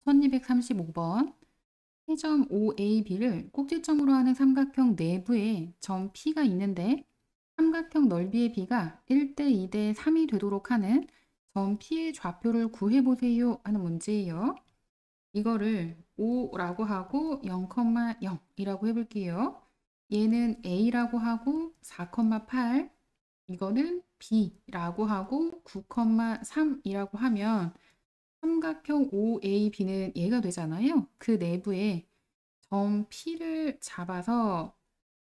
1235번 해점 OAB를 꼭지점으로 하는 삼각형 내부에 점 P가 있는데 삼각형 넓이의 B가 1대 2대 3이 되도록 하는 점 P의 좌표를 구해보세요 하는 문제예요. 이거를 5라고 하고 0,0이라고 해볼게요. 얘는 A라고 하고 4,8, 이거는 B라고 하고 9,3이라고 하면 삼각형 OAB는 얘가 되잖아요. 그 내부에 점 P를 잡아서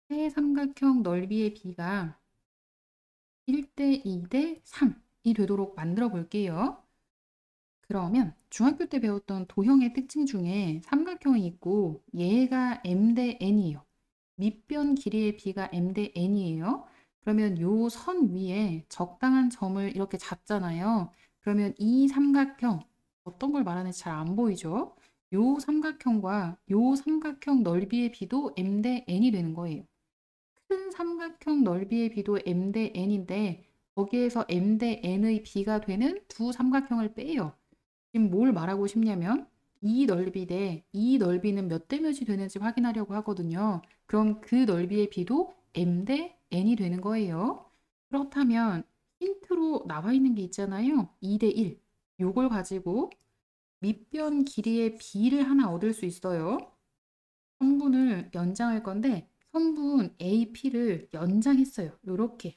세 삼각형 넓이의 B가 1대 2대 3이 되도록 만들어 볼게요. 그러면 중학교 때 배웠던 도형의 특징 중에 삼각형이 있고 얘가 M 대 N이에요. 밑변 길이의 B가 M 대 N이에요. 그러면 요 선 위에 적당한 점을 이렇게 잡잖아요. 그러면 이 삼각형 어떤 걸 말하는지 잘 안 보이죠? 요 삼각형과 요 삼각형 넓이의 B도 M 대 N이 되는 거예요. 큰 삼각형 넓이의 B도 M 대 N인데 거기에서 M 대 N의 B가 되는 두 삼각형을 빼요. 지금 뭘 말하고 싶냐면 이 넓이 대 이 넓이는 몇 대 몇이 되는지 확인하려고 하거든요. 그럼 그 넓이의 B도 M 대 N이 되는 거예요. 그렇다면 힌트로 나와 있는 게 있잖아요. 2대 1. 요걸 가지고 밑변 길이의 B를 하나 얻을 수 있어요. 선분을 연장할 건데 선분 AP를 연장했어요. 요렇게.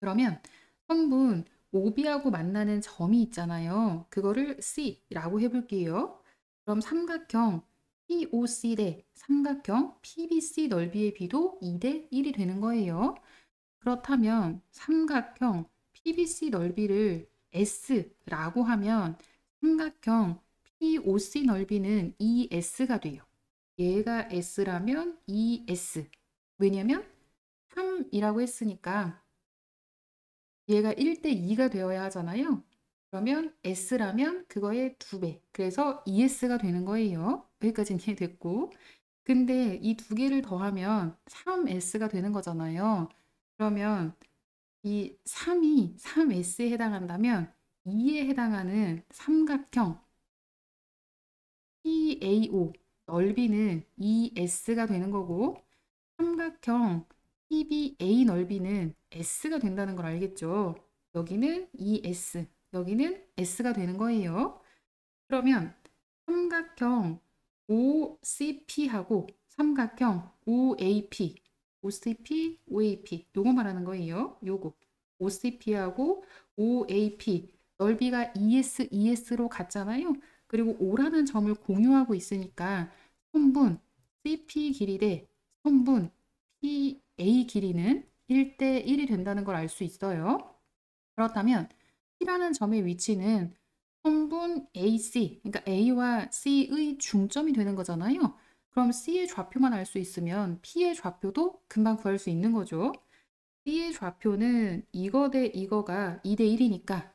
그러면 선분 OB하고 만나는 점이 있잖아요. 그거를 C라고 해볼게요. 그럼 삼각형 POC 대 삼각형 PBC 넓이의 B도 2대 1이 되는 거예요. 그렇다면 삼각형 PBC 넓이를 S라고 하면 삼각형 POC 넓이는 2S가 돼요. 얘가 S라면 2S. 왜냐면 3이라고 했으니까 얘가 1대 2가 되어야 하잖아요. 그러면 S라면 그거의 2배. 그래서 2S가 되는 거예요. 여기까지는 이해됐고. 근데 이 두 개를 더하면 3S가 되는 거잖아요. 그러면 이 3이 3S에 해당한다면 2에 해당하는 삼각형 PAO 넓이는 2S가 되는 거고 삼각형 PBA 넓이는 S가 된다는 걸 알겠죠? 여기는 2S, 여기는 S가 되는 거예요. 그러면 삼각형 OCP하고 삼각형 OAP, OCP, OAP 요거 말하는 거예요. 요거 OCP하고 OAP 넓이가 2S, 2S로 같잖아요. 그리고 O라는 점을 공유하고 있으니까 선분 CP 길이 대 선분 PA 길이는 1대 1이 된다는 걸 알 수 있어요. 그렇다면 P라는 점의 위치는 선분 AC, 그러니까 A와 C의 중점이 되는 거잖아요. 그럼 C의 좌표만 알 수 있으면 P의 좌표도 금방 구할 수 있는 거죠. C의 좌표는 이거 대 이거가 2대 1이니까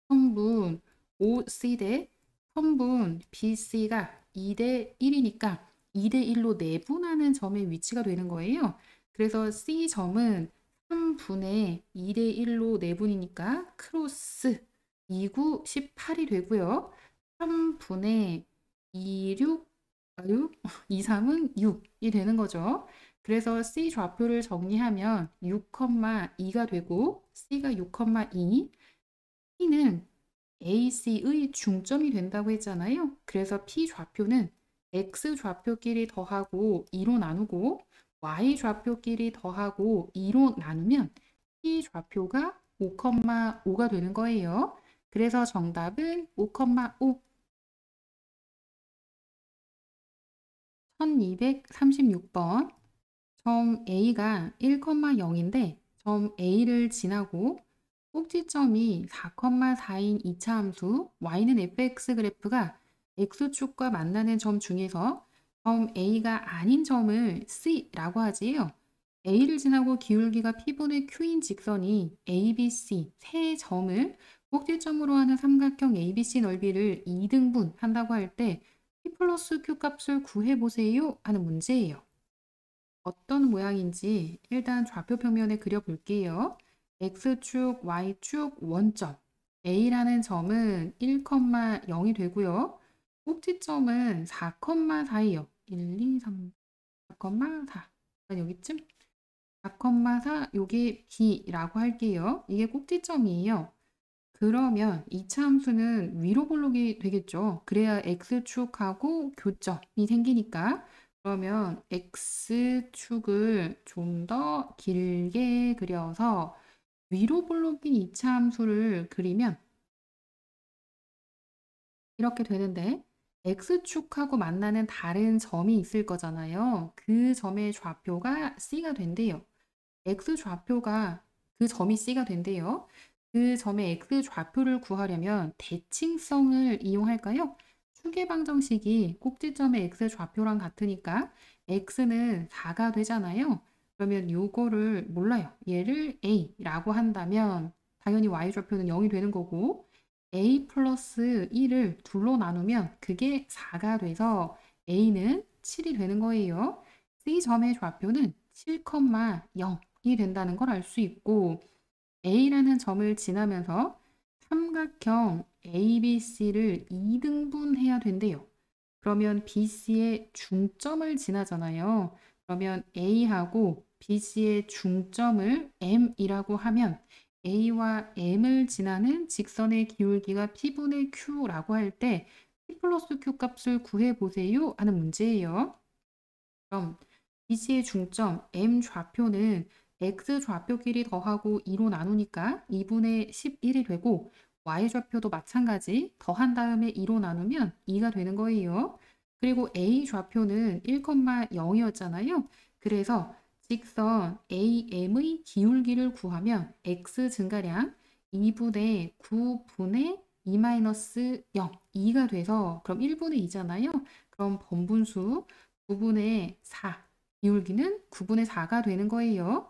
선분 OC 대 선분 BC가 2대 1이니까 2대 1로 내분하는 점의 위치가 되는 거예요. 그래서 C점은 3분의 2대 1로 내분이니까 크로스 29, 18이 되고요. 3분의 26, 23은 6이 되는 거죠. 그래서 C 좌표를 정리하면 6,2가 되고 C가 6,2, P는 AC의 중점이 된다고 했잖아요. 그래서 P 좌표는 X 좌표끼리 더하고 2로 나누고 Y 좌표끼리 더하고 2로 나누면 P 좌표가 5,5가 되는 거예요. 그래서 정답은 5,5. 1236번 점 A가 1,0인데 점 A를 지나고 꼭지점이 4,4인 2차 함수 y는 fx 그래프가 x축과 만나는 점 중에서 점 A가 아닌 점을 C라고 하지요. A를 지나고 기울기가 P분의 Q인 직선이 ABC 세 점을 꼭지점으로 하는 삼각형 ABC 넓이를 2등분 한다고 할 때 P 플러스 Q 값을 구해보세요 하는 문제예요. 어떤 모양인지 일단 좌표 평면에 그려볼게요. X축, Y축 원점 A라는 점은 1,0이 되고요. 꼭지점은 4,4이요. 1, 2, 3, 4,4. 여기쯤? 4,4 요게 B라고 할게요. 이게 꼭지점이에요. 그러면 이차 함수는 위로 볼록이 되겠죠. 그래야 X축하고 교점이 생기니까. 그러면 X축을 좀 더 길게 그려서 위로 볼록인 이차 함수를 그리면 이렇게 되는데 X축하고 만나는 다른 점이 있을 거잖아요. 그 점의 좌표가 C가 된대요. X 좌표가 그 점이 C가 된대요. 그 점의 X 좌표를 구하려면 대칭성을 이용할까요? 추계방정식이 꼭지점의 X 좌표랑 같으니까 X는 4가 되잖아요. 그러면 요거를 몰라요. 얘를 A라고 한다면 당연히 Y 좌표는 0이 되는 거고 A 플러스 1을 둘로 나누면 그게 4가 돼서 A는 7이 되는 거예요. C점의 좌표는 7,0이 된다는 걸 알 수 있고 A라는 점을 지나면서 삼각형 ABC를 2등분해야 된대요. 그러면 BC의 중점을 지나잖아요. 그러면 A하고 BC의 중점을 M이라고 하면 A와 M을 지나는 직선의 기울기가 P분의 Q라고 할 때 P 플러스 Q 값을 구해보세요 하는 문제예요. 그럼 BC의 중점 M 좌표는 X 좌표끼리 더하고 2로 나누니까 2분의 11이 되고 Y 좌표도 마찬가지 더한 다음에 2로 나누면 2가 되는 거예요. 그리고 A 좌표는 1,0이었잖아요. 그래서 직선 AM의 기울기를 구하면 X 증가량 2분의 9분의 2-0, 2가 돼서 그럼 1분의 2잖아요. 그럼 번분수 9분의 4, 기울기는 9분의 4가 되는 거예요.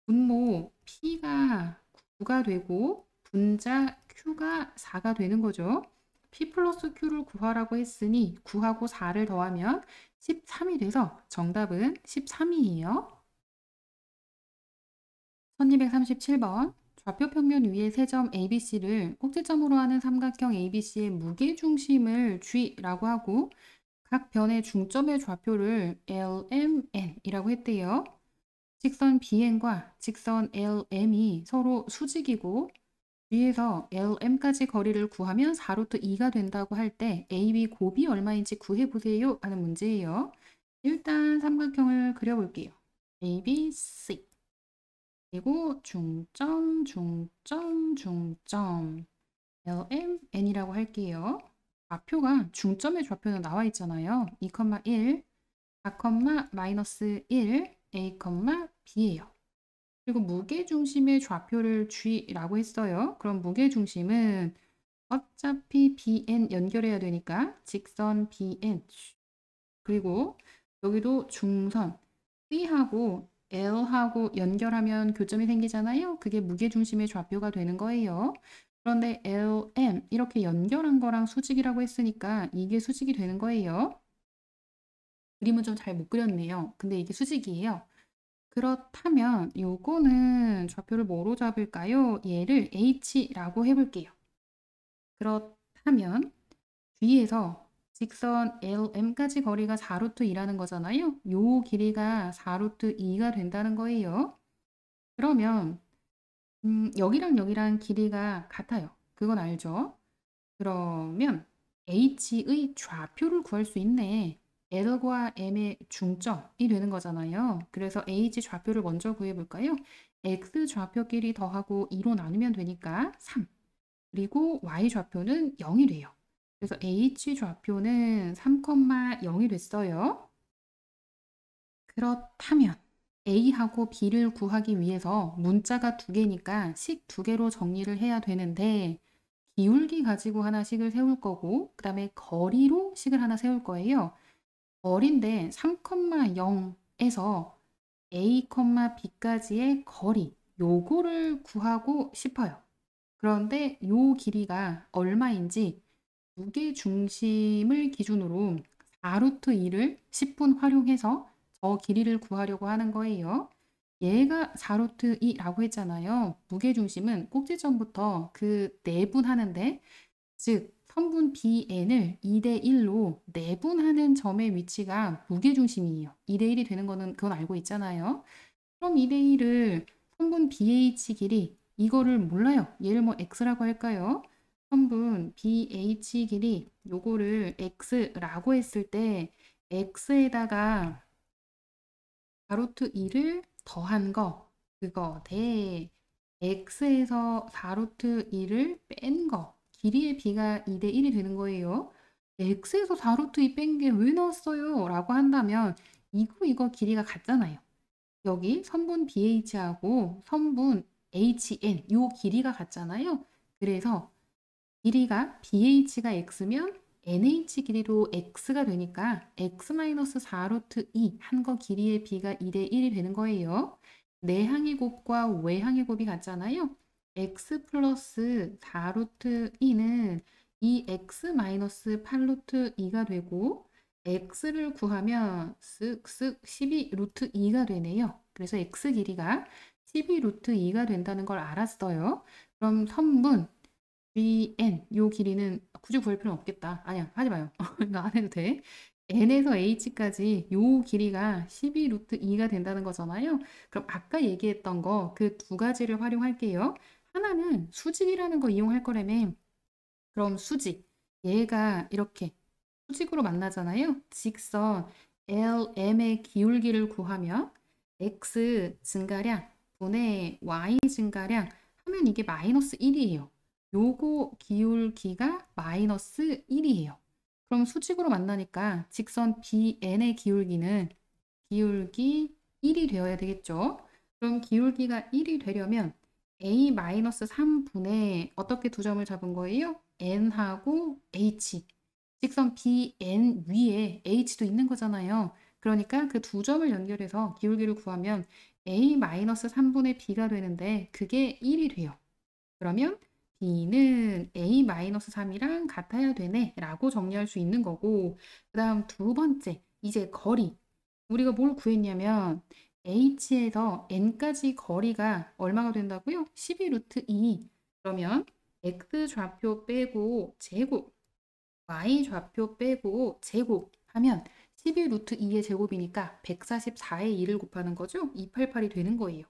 분모 P가 9가 되고 분자 Q가 4가 되는 거죠. P 플러스 Q를 구하라고 했으니 9하고 4를 더하면 13이 돼서 정답은 13이에요. 1237번 좌표 평면 위의 세 점 ABC를 꼭지점으로 하는 삼각형 ABC의 무게중심을 G라고 하고 각 변의 중점의 좌표를 LMN이라고 했대요. 직선 BN과 직선 LM이 서로 수직이고 위에서 LM까지 거리를 구하면 4루트 2가 된다고 할 때 AB 곱이 얼마인지 구해보세요 하는 문제예요. 일단 삼각형을 그려볼게요. ABC 그리고 중점, 중점, 중점 LMN이라고 할게요. 좌표가 중점의 좌표는 나와 있잖아요. 2,1, 4,-1, A, B예요. 그리고 무게중심의 좌표를 G라고 했어요. 그럼 무게중심은 어차피 BN 연결해야 되니까 직선 BN 그리고 여기도 중선 C하고 L하고 연결하면 교점이 생기잖아요. 그게 무게중심의 좌표가 되는 거예요. 그런데 LM 이렇게 연결한 거랑 수직이라고 했으니까 이게 수직이 되는 거예요. 그림은 좀 잘 못 그렸네요. 근데 이게 수직이에요. 그렇다면 요거는 좌표를 뭐로 잡을까요? 얘를 H라고 해볼게요. 그렇다면 뒤에서 직선 LM까지 거리가 4루트 2라는 거잖아요. 요 길이가 4루트 2가 된다는 거예요. 그러면 여기랑 여기랑 길이가 같아요. 그건 알죠? 그러면 H의 좌표를 구할 수 있네. L과 M의 중점이 되는 거잖아요. 그래서 H 좌표를 먼저 구해볼까요? X 좌표끼리 더하고 2로 나누면 되니까 3. 그리고 Y 좌표는 0이 돼요. 그래서 H 좌표는 3,0이 됐어요. 그렇다면 A하고 B를 구하기 위해서 문자가 두 개니까 식 두 개로 정리를 해야 되는데 기울기 가지고 하나 식을 세울 거고 그 다음에 거리로 식을 하나 세울 거예요. 거리인데 3,0에서 A, B까지의 거리 요거를 구하고 싶어요. 그런데 요 길이가 얼마인지 무게중심을 기준으로 4루트 2를 10분 활용해서 저 길이를 구하려고 하는 거예요. 얘가 4루트 2라고 했잖아요. 무게중심은 꼭지점부터 그 내분하는데 즉 선분 BN을 2대 1로 내분하는 점의 위치가 무게중심이에요. 2대 1이 되는 거는 그건 알고 있잖아요. 그럼 2대 1을 선분 BH 길이 이거를 몰라요. 얘를 뭐 X라고 할까요? 선분 BH 길이 요거를 X라고 했을 때 X에다가 가로트 2를 더한 거 그거 대 x에서 4루트 2를 뺀 거 길이의 b가 2대 1이 되는 거예요. x에서 4루트 2 뺀 게 왜 나왔어요? 라고 한다면 이거 길이가 같잖아요. 여기 선분 BH하고 선분 HN 요 길이가 같잖아요. 그래서 길이가 BH가 X면 NH 길이도 X가 되니까 X-4루트 2 한 거 길이의 B가 2대 1이 되는 거예요. 내항의 곱과 외항의 곱이 같잖아요. X 플러스 4루트 2는 이 X-8루트 2가 되고 X를 구하면 쓱쓱 12루트 2가 되네요. 그래서 X 길이가 12루트 2가 된다는 걸 알았어요. 그럼 선분 bn 요 길이는 굳이 구할 필요는 없겠다. 아니야, 하지 마요. 이거 안 해도 돼. n에서 h까지 요 길이가 12 루트 2가 된다는 거잖아요. 그럼 아까 얘기했던 거 그 두 가지를 활용할게요. 하나는 수직이라는 거 이용할 거라면 그럼 수직 얘가 이렇게 수직으로 만나잖아요. 직선 LM의 기울기를 구하면 x 증가량 분의 y 증가량 하면 이게 마이너스 1이에요. 요거 기울기가 마이너스 1이에요. 그럼 수직으로 만나니까 직선 BN의 기울기는 기울기 1이 되어야 되겠죠. 그럼 기울기가 1이 되려면 A-3분의 어떻게 두 점을 잡은 거예요? N하고 H. 직선 BN 위에 H도 있는 거잖아요. 그러니까 그 두 점을 연결해서 기울기를 구하면 A-3분의 B가 되는데 그게 1이 돼요. 그러면 B는 A-3이랑 같아야 되네 라고 정리할 수 있는 거고 그 다음 두 번째 이제 거리 우리가 뭘 구했냐면 H에서 N까지 거리가 얼마가 된다고요? 12 루트 2 그러면 X 좌표 빼고 제곱 Y 좌표 빼고 제곱 하면 12 루트 2의 제곱이니까 144의 2를 곱하는 거죠? 288이 되는 거예요.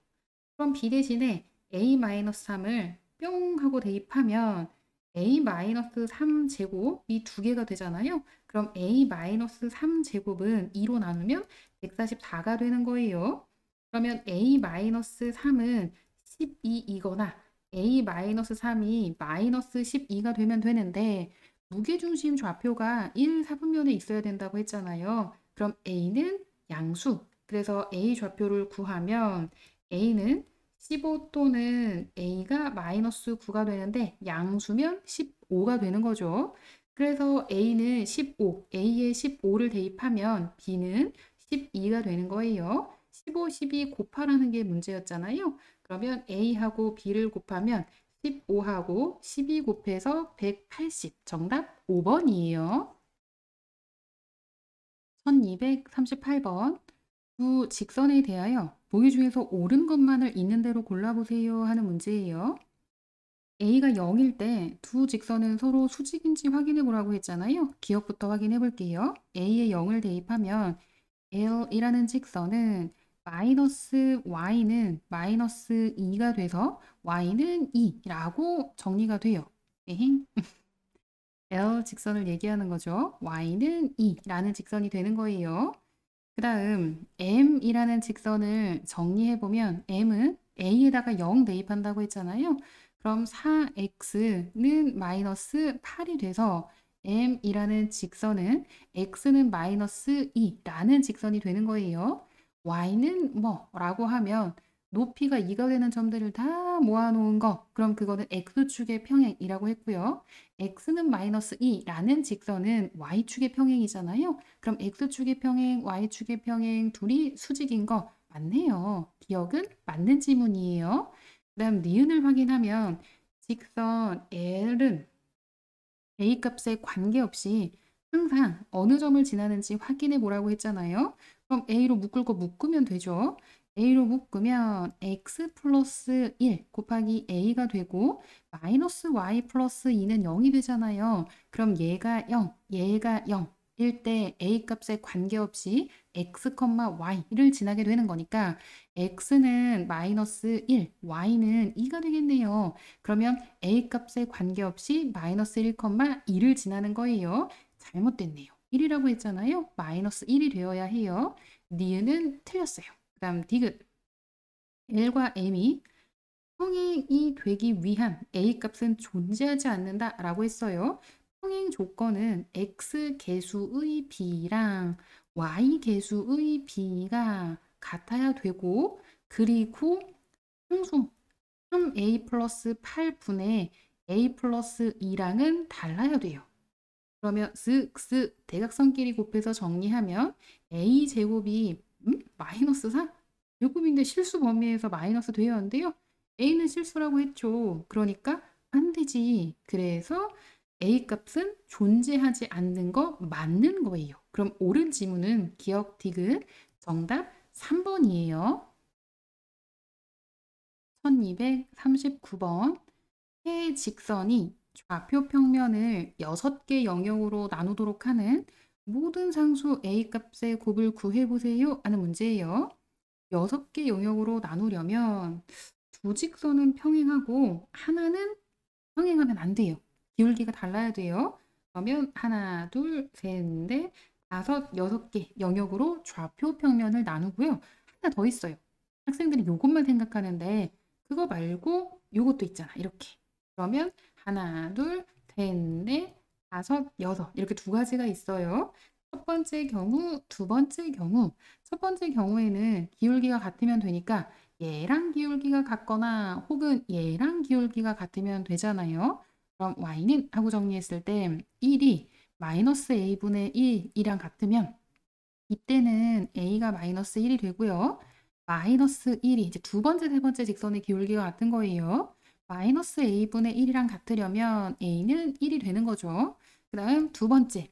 그럼 B 대신에 A-3을 뿅 하고 대입하면 A-3 제곱이 두 개가 되잖아요. 그럼 A-3 제곱은 2로 나누면 144가 되는 거예요. 그러면 A-3은 12이거나 A-3이 마이너스 12가 되면 되는데 무게중심 좌표가 1, 4분면에 있어야 된다고 했잖아요. 그럼 A는 양수. 그래서 A 좌표를 구하면 A는 15 또는 A가 마이너스 9가 되는데 양수면 15가 되는 거죠. 그래서 A는 15, A에 15를 대입하면 B는 12가 되는 거예요. 15, 12 곱하라는 게 문제였잖아요. 그러면 A하고 B를 곱하면 15하고 12 곱해서 180. 정답 5번이에요. 1238번. 두 직선에 대하여 보기 중에서 옳은 것만을 있는 대로 골라보세요 하는 문제예요. A가 0일 때 두 직선은 서로 수직인지 확인해 보라고 했잖아요. 기억부터 확인해 볼게요. A에 0을 대입하면 L이라는 직선은 마이너스 Y는 마이너스 2가 돼서 Y는 2라고 정리가 돼요. 에행. L 직선을 얘기하는 거죠. Y는 2라는 직선이 되는 거예요. 그 다음 M이라는 직선을 정리해보면 M은 A에다가 0 대입한다고 했잖아요. 그럼 4X는 마이너스 8이 돼서 M이라는 직선은 X는 마이너스 2라는 직선이 되는 거예요. Y는 뭐라고 하면 높이가 2가 되는 점들을 다 모아놓은 거 그럼 그거는 X축의 평행이라고 했고요. X는 마이너스 2라는 직선은 Y축의 평행이잖아요. 그럼 X축의 평행, Y축의 평행 둘이 수직인 거 맞네요. 기억은 맞는 지문이에요. 그 다음 니은을 확인하면 직선 L은 A 값에 관계없이 항상 어느 점을 지나는지 확인해 보라고 했잖아요. 그럼 A로 묶을 거 묶으면 되죠. a로 묶으면 x 플러스 1 곱하기 a가 되고 마이너스 y 플러스 2는 0이 되잖아요. 그럼 얘가 0, 얘가 0. 일 때 a 값에 관계없이 x, y를 지나게 되는 거니까 x는 마이너스 1, y는 2가 되겠네요. 그러면 a 값에 관계없이 마이너스 1, 2를 지나는 거예요. 잘못됐네요. 1이라고 했잖아요. 마이너스 1이 되어야 해요. 니은은 틀렸어요. 그 다음 디귿. L과 M이 평행이 되기 위한 A 값은 존재하지 않는다 라고 했어요. 평행 조건은 X 개수의 B랑 Y 개수의 B가 같아야 되고 그리고 상수 3A 플러스 8분의 A 플러스 2랑은 달라야 돼요. 그러면 쓱쓱 대각선끼리 곱해서 정리하면 A 제곱이 마이너스 4? 제곱인데 실수 범위에서 마이너스 되었는데요. A는 실수라고 했죠. 그러니까 안 되지. 그래서 A 값은 존재하지 않는 거 맞는 거예요. 그럼 옳은 지문은 기억 디귿 정답 3번이에요. 1239번 해 직선이 좌표 평면을 6개 영역으로 나누도록 하는 모든 상수 A 값의 곱을 구해보세요 하는 문제예요. 6개 영역으로 나누려면 두 직선은 평행하고 하나는 평행하면 안 돼요. 기울기가 달라야 돼요. 그러면 하나, 둘, 셋, 넷, 다섯, 6개 영역으로 좌표 평면을 나누고요. 하나 더 있어요. 학생들이 요것만 생각하는데 그거 말고 요것도 있잖아. 이렇게. 그러면 하나, 둘, 셋, 넷, 다섯, 여섯 이렇게 두 가지가 있어요. 첫 번째 경우, 두 번째 경우. 첫 번째 경우에는 기울기가 같으면 되니까 얘랑 기울기가 같거나 혹은 얘랑 기울기가 같으면 되잖아요. 그럼 y는 하고 정리했을 때 1이 마이너스 a분의 1이랑 같으면 이때는 a가 마이너스 1이 되고요. 마이너스 1이 이제 두 번째, 세 번째 직선의 기울기가 같은 거예요. 마이너스 a분의 1이랑 같으려면 a는 1이 되는 거죠. 그 다음 두 번째,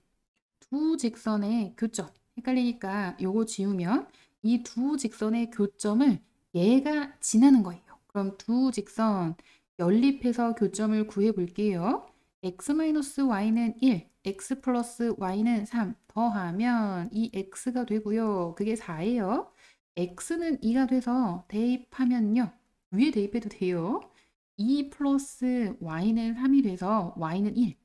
두 직선의 교점. 헷갈리니까 요거 지우면 이 두 직선의 교점을 얘가 지나는 거예요. 그럼 두 직선 연립해서 교점을 구해 볼게요. x-y는 1, x 플러스 y는 3 더하면 이 x가 되고요. 그게 4예요. x는 2가 돼서 대입하면요. 위에 대입해도 돼요. 2 플러스 y는 3이 돼서 y는 1.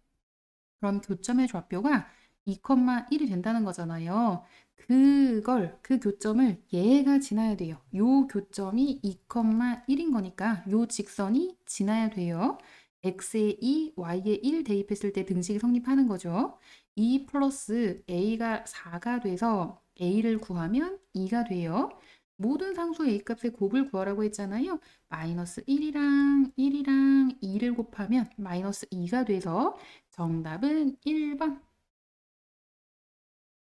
그럼 교점의 좌표가 2,1이 된다는 거잖아요. 그 교점을 얘가 지나야 돼요. 요 교점이 2,1인 거니까 요 직선이 지나야 돼요. x에 2, y에 1 대입했을 때 등식이 성립하는 거죠. 2 플러스 a가 4가 돼서 a를 구하면 2가 돼요. 모든 상수 a 값의 곱을 구하라고 했잖아요. 마이너스 1이랑 1이랑 2를 곱하면 마이너스 2가 돼서 정답은 1번.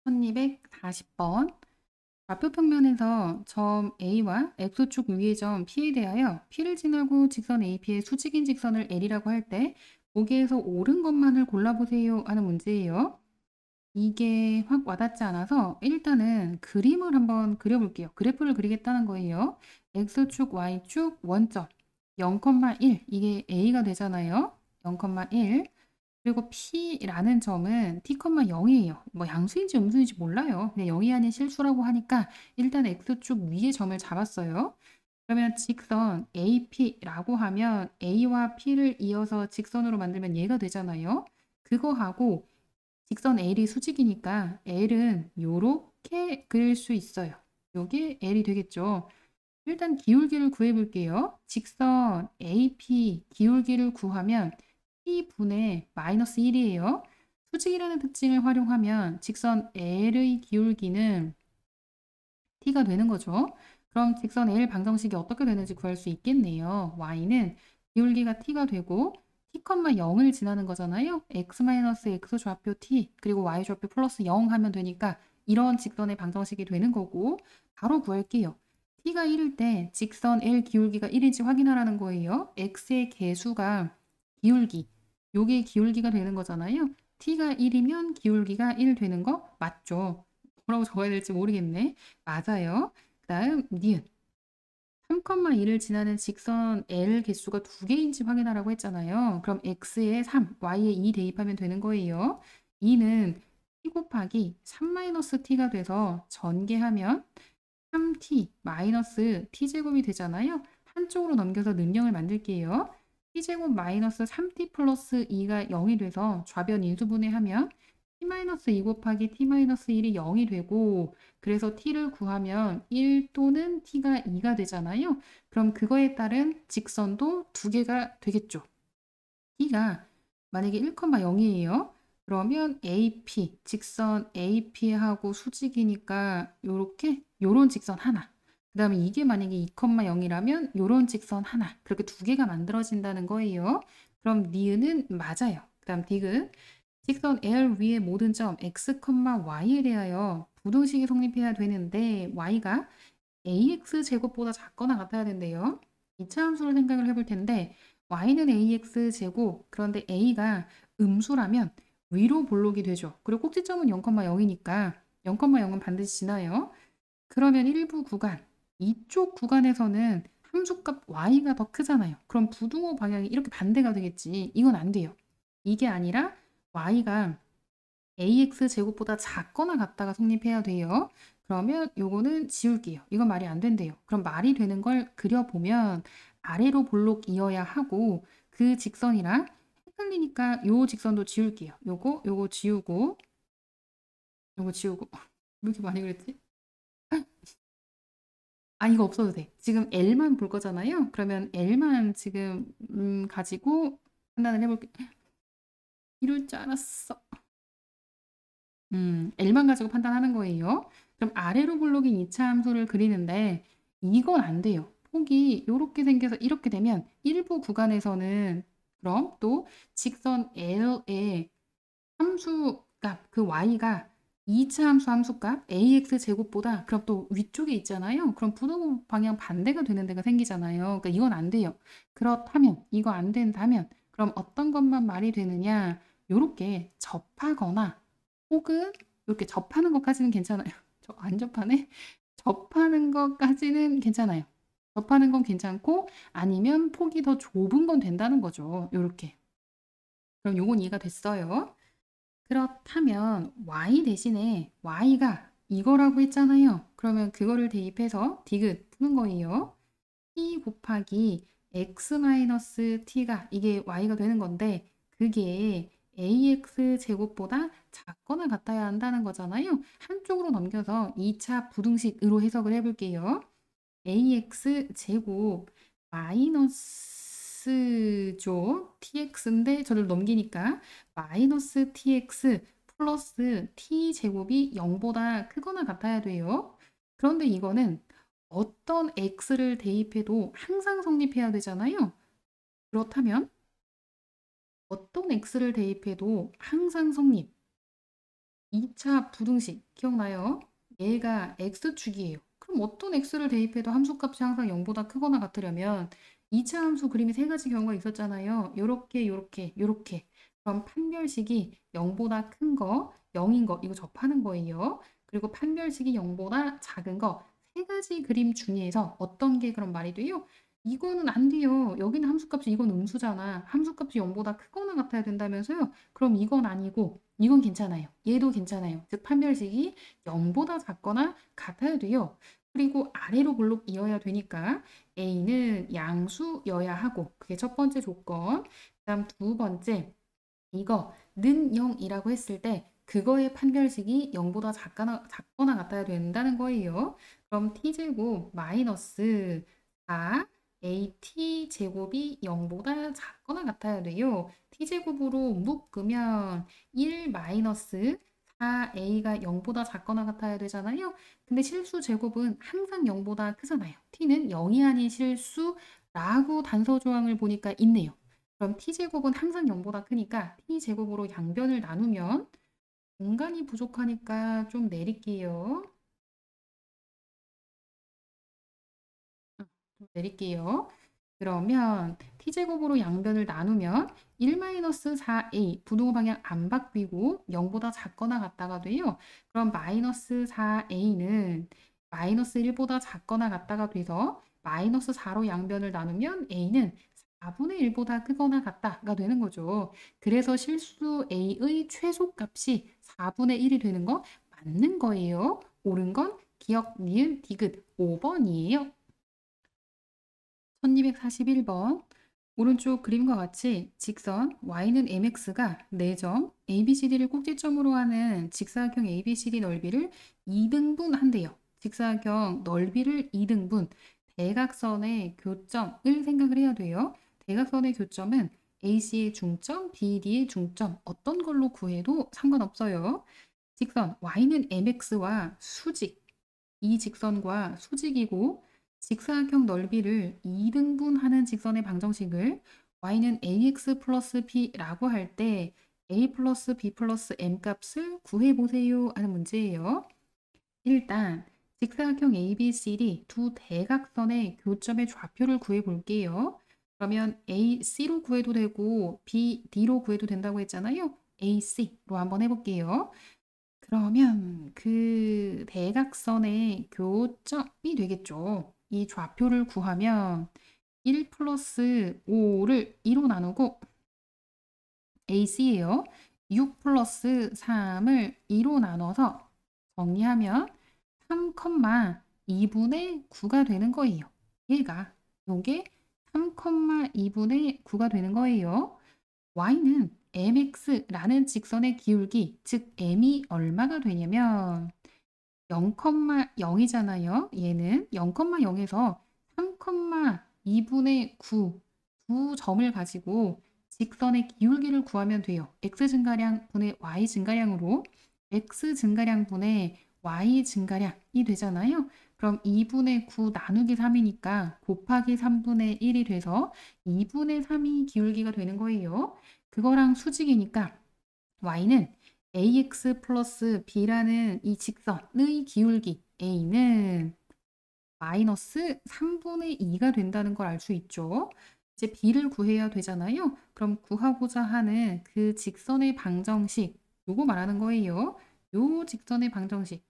1240번. 좌표 평면에서 점 A와 X축 위의 점 P에 대하여 P를 지나고 직선 AP의 수직인 직선을 L이라고 할 때 보기에서 옳은 것만을 골라보세요 하는 문제예요. 이게 확 와닿지 않아서 일단은 그림을 한번 그려볼게요. 그래프를 그리겠다는 거예요. X축, Y축, 원점 0,1 이게 A가 되잖아요. 0,1 그리고 P라는 점은 T,0이에요. 뭐 양수인지 음수인지 몰라요. 그냥 0이 아닌 실수라고 하니까 일단 X축 위에 점을 잡았어요. 그러면 직선 AP라고 하면 A와 P를 이어서 직선으로 만들면 얘가 되잖아요. 그거하고 직선 L이 수직이니까 L은 요렇게 그릴 수 있어요. 요게 L이 되겠죠. 일단 기울기를 구해볼게요. 직선 AP 기울기를 구하면 P분의 마이너스 1이에요. 수직이라는 특징을 활용하면 직선 L의 기울기는 T가 되는 거죠. 그럼 직선 L 방정식이 어떻게 되는지 구할 수 있겠네요. Y는 기울기가 T가 되고 T, 0을 지나는 거잖아요. X-X 좌표 T 그리고 Y 좌표 플러스 0 하면 되니까 이런 직선의 방정식이 되는 거고 바로 구할게요. T가 1일 때 직선 L 기울기가 1인지 확인하라는 거예요. X의 개수가 기울기, 요게 기울기가 되는 거잖아요. T가 1이면 기울기가 1 되는 거 맞죠? 뭐라고 적어야 될지 모르겠네. 맞아요. 그 다음 니은. 3,2를 지나는 직선 L 개수가 2개인지 확인하라고 했잖아요. 그럼 x에 3, y에 2 대입하면 되는 거예요. 2는 t 곱하기 3-t가 돼서 전개하면 3t 마이너스 t제곱이 되잖아요. 한쪽으로 넘겨서 능량을 만들게요. t제곱 마이너스 3t 플러스 2가 0이 돼서 좌변 인수분해하면 t-2 곱하기 t-1이 0이 되고, 그래서 t를 구하면 1 또는 t가 2가 되잖아요. 그럼 그거에 따른 직선도 2개가 되겠죠. t가 만약에 1,0이에요. 그러면 AP, 직선 AP하고 수직이니까 요런 직선 하나. 그 다음에 이게 만약에 2,0이라면 요런 직선 하나. 그렇게 2개가 만들어진다는 거예요. 그럼 니은은 맞아요. 그 다음 디귿. 직선 L 위의 모든 점 x, y에 대하여 부등식이 성립해야 되는데 y가 ax 제곱보다 작거나 같아야 된대요. 2차 함수를 생각을 해볼 텐데 y는 ax 제곱, 그런데 a가 음수라면 위로 볼록이 되죠. 그리고 꼭지점은 0,0이니까 0,0은 반드시 지나요. 그러면 일부 구간, 이쪽 구간에서는 함수값 y가 더 크잖아요. 그럼 부등호 방향이 이렇게 반대가 되겠지. 이건 안 돼요. 이게 아니라 y가 ax 제곱보다 작거나 같다가 성립해야 돼요. 그러면 요거는 지울게요. 이건 말이 안 된대요. 그럼 말이 되는 걸 그려보면 아래로 볼록 이어야 하고, 그 직선이랑 헷갈리니까 요 직선도 지울게요. 요거 지우고, 요거 지우고. 왜 이렇게 많이 그랬지? 아, 이거 없어도 돼. 지금 L만 볼 거잖아요. 그러면 L만 지금 가지고 판단을 해볼게. 이럴 줄 알았어. L만 가지고 판단하는 거예요. 그럼 아래로 볼록인 2차 함수를 그리는데 이건 안 돼요. 폭이 이렇게 생겨서 이렇게 되면 일부 구간에서는, 그럼 또 직선 L의 함수값, 그 y가 2차 함수값 ax 제곱보다 그럼 또 위쪽에 있잖아요. 그럼 부등호 방향 반대가 되는 데가 생기잖아요. 그러니까 이건 안 돼요. 그렇다면, 이거 안 된다면 그럼 어떤 것만 말이 되느냐? 요렇게 접하거나 혹은 이렇게 접하는 것까지는 괜찮아요. 저 안 접하네? 접하는 것까지는 괜찮아요. 접하는 건 괜찮고, 아니면 폭이 더 좁은 건 된다는 거죠. 요렇게. 그럼 요건 이해가 됐어요. 그렇다면 y 대신에 y가 이거라고 했잖아요. 그러면 그거를 대입해서 디귿 푸는 거예요. t 곱하기 x-t가 이게 y가 되는 건데, 그게 ax 제곱보다 작거나 같아야 한다는 거잖아요. 한쪽으로 넘겨서 2차 부등식으로 해석을 해볼게요. ax 제곱 마이너스죠. tx인데 저를 넘기니까 마이너스 tx 플러스 t 제곱이 0보다 크거나 같아야 돼요. 그런데 이거는 어떤 x를 대입해도 항상 성립해야 되잖아요. 그렇다면 어떤 x를 대입해도 항상 성립. 2차 부등식 기억나요? 얘가 x축이에요. 그럼 어떤 x를 대입해도 함수값이 항상 0보다 크거나 같으려면 2차 함수 그림이 세 가지 경우가 있었잖아요. 요렇게 요렇게 요렇게. 그럼 판별식이 0보다 큰 거, 0인 거 이거 접하는 거예요. 그리고 판별식이 0보다 작은 거 세 가지 그림 중에서 어떤 게 그럼 말이 돼요? 이거는 안 돼요. 여기는 함수값이, 이건 음수잖아. 함수값이 0보다 크거나 같아야 된다면서요. 그럼 이건 아니고 이건 괜찮아요. 얘도 괜찮아요. 즉 판별식이 0보다 작거나 같아야 돼요. 그리고 아래로 볼록 이어야 되니까 A는 양수여야 하고, 그게 첫 번째 조건. 그다음 두 번째, 이거는 0이라고 했을 때 그거의 판별식이 0보다 작거나 같아야 된다는 거예요. 그럼 t제곱 마이너스 4 at 제곱이 0보다 작거나 같아야 돼요. t제곱으로 묶으면 1 마이너스 4a가 0보다 작거나 같아야 되잖아요. 근데 실수 제곱은 항상 0보다 크잖아요. t는 0이 아닌 실수라고 단서 조항을 보니까 있네요. 그럼 t제곱은 항상 0보다 크니까 t제곱으로 양변을 나누면, 공간이 부족하니까 좀 내릴게요. 좀 내릴게요. 그러면 t제곱으로 양변을 나누면 1-4a 부등호 방향 안 바뀌고 0보다 작거나 같다가 돼요. 그럼 마이너스 4a는 마이너스 1보다 작거나 같다가 돼서 마이너스 4로 양변을 나누면 a는 4분의 1보다 크거나 같다가 되는 거죠. 그래서 실수 a의 최소값이 4분의 1이 되는 거 맞는 거예요. 옳은 건 기억, 니은, 디귿 5번이에요. 1241번. 오른쪽 그림과 같이 직선 y는 mx가 4점, ABCD를 꼭지점으로 하는 직사각형 ABCD 넓이를 2등분 한대요. 직사각형 넓이를 2등분, 대각선의 교점을 생각을 해야 돼요. 대각선의 교점은 AC의 중점, BD의 중점 어떤 걸로 구해도 상관없어요. 직선 y는 mx와 수직, 이 직선과 수직이고 직사각형 넓이를 2등분하는 직선의 방정식을 y는 ax 플러스 b라고 할 때 a 플러스 b 플러스 m 값을 구해보세요 하는 문제예요. 일단 직사각형 ABCD 두 대각선의 교점의 좌표를 구해볼게요. 그러면 AC로 구해도 되고 BD로 구해도 된다고 했잖아요. AC로 한번 해볼게요. 그러면 그 대각선의 교점이 되겠죠. 이 좌표를 구하면 1 플러스 5를 2로 나누고 AC예요. 6 플러스 3을 2로 나눠서 정리하면 3,2분의 9가 되는 거예요. 얘가 요게 3,2분의 9가 되는 거예요. y는 mx라는 직선의 기울기, 즉 m이 얼마가 되냐면 0,0이잖아요. 얘는 0,0에서 3,2분의 9 두 점을 가지고 직선의 기울기를 구하면 돼요. x 증가량 분의 y 증가량으로 x 증가량 분의 y 증가량이 되잖아요. 그럼 2분의 9 나누기 3이니까 곱하기 3분의 1이 돼서 2분의 3이 기울기가 되는 거예요. 그거랑 수직이니까 y는 ax 플러스 b라는 이 직선의 기울기 a는 마이너스 3분의 2가 된다는 걸 알 수 있죠. 이제 b를 구해야 되잖아요. 그럼 구하고자 하는 그 직선의 방정식 요거 말하는 거예요. 요 직선의 방정식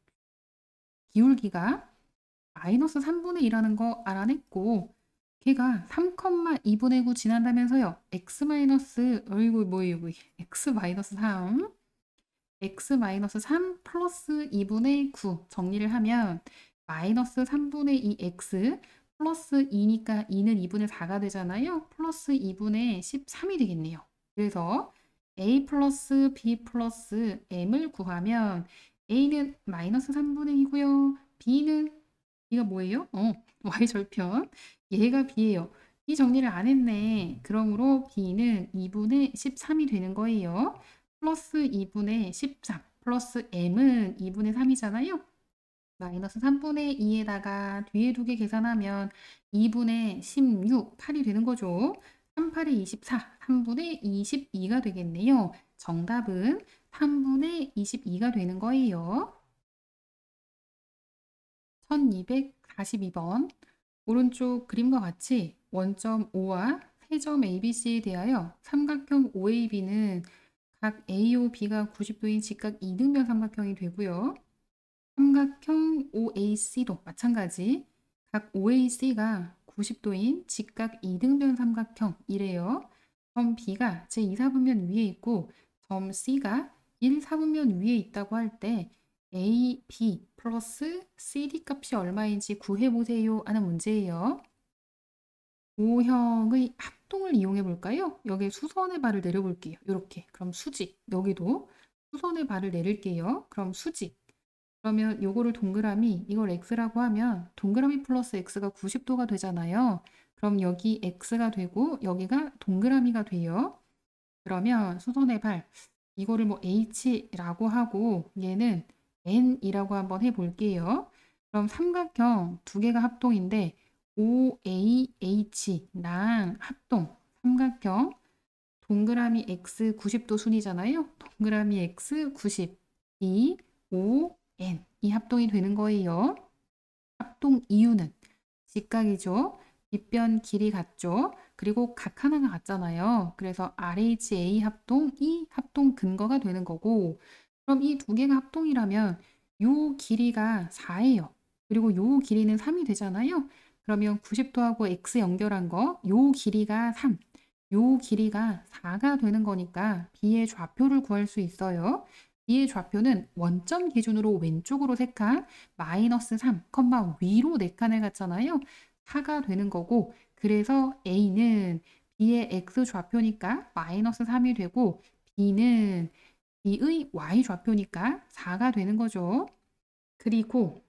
기울기가 마이너스 3분의 2라는 거 알아냈고 걔가 3,2분의 9 지난다면서요. x 마이너스 어이구 뭐예요 이거 x 마이너스 3 x 마이너스 3 플러스 2분의 9 정리를 하면 마이너스 3분의 2 x 플러스 2니까 2는 2분의 4가 되잖아요. 플러스 2분의 13이 되겠네요. 그래서 a 플러스 b 플러스 m을 구하면 a는 마이너스 3분의 2고요. b는 b가 뭐예요? y절편. 얘가 b예요. 이 정리를 안 했네. 그러므로 b는 2분의 13이 되는 거예요. 플러스 2분의 13 플러스 m은 2분의 3이잖아요. 마이너스 3분의 2에다가 뒤에 두 개 계산하면 2분의 16, 8이 되는 거죠. 3, 8이 24, 3분의 22가 되겠네요. 정답은 3분의 22가 되는 거예요. 1242번. 오른쪽 그림과 같이 원점 O와 세점 ABC에 대하여 삼각형 OAB는 각 AO, B가 90도인 직각 이등변 삼각형이 되고요. 삼각형 OAC도 마찬가지. 각 OAC가 90도인 직각 이등변 삼각형이래요. 점 B가 제2, 4분면 위에 있고 점 C가 1, 4분면 위에 있다고 할 때 A, B 플러스 CD 값이 얼마인지 구해보세요 하는 문제예요. O형의 합동을 이용해 볼까요? 여기에 수선의 발을 내려볼게요. 이렇게. 그럼 수직. 여기도 수선의 발을 내릴게요. 그럼 수직. 그러면 요거를 동그라미, 이걸 x라고 하면 동그라미 플러스 x가 90도가 되잖아요. 그럼 여기 x가 되고 여기가 동그라미가 돼요. 그러면 수선의 발, 이거를 뭐 h라고 하고 얘는 n이라고 한번 해볼게요. 그럼 삼각형 두 개가 합동인데 OAH랑 합동 삼각형 동그라미 x 90도 순이잖아요. 동그라미 x 90, B, O, N 이 합동이 되는 거예요. 합동 이유는 직각이죠. 빗변 길이 같죠. 그리고 각 하나가 같잖아요. 그래서 RHA 합동 이 합동 근거가 되는 거고 그럼 이 두 개가 합동이라면 요 길이가 4예요. 그리고 요 길이는 3이 되잖아요. 그러면 90도하고 x 연결한 거, 요 길이가 3, 요 길이가 4가 되는 거니까 b의 좌표를 구할 수 있어요. b의 좌표는 원점 기준으로 왼쪽으로 3칸, 마이너스 3, 위로 4칸을 갔잖아요. 4가 되는 거고, 그래서 a는 b의 x 좌표니까 마이너스 3이 되고, b는 b의 y 좌표니까 4가 되는 거죠. 그리고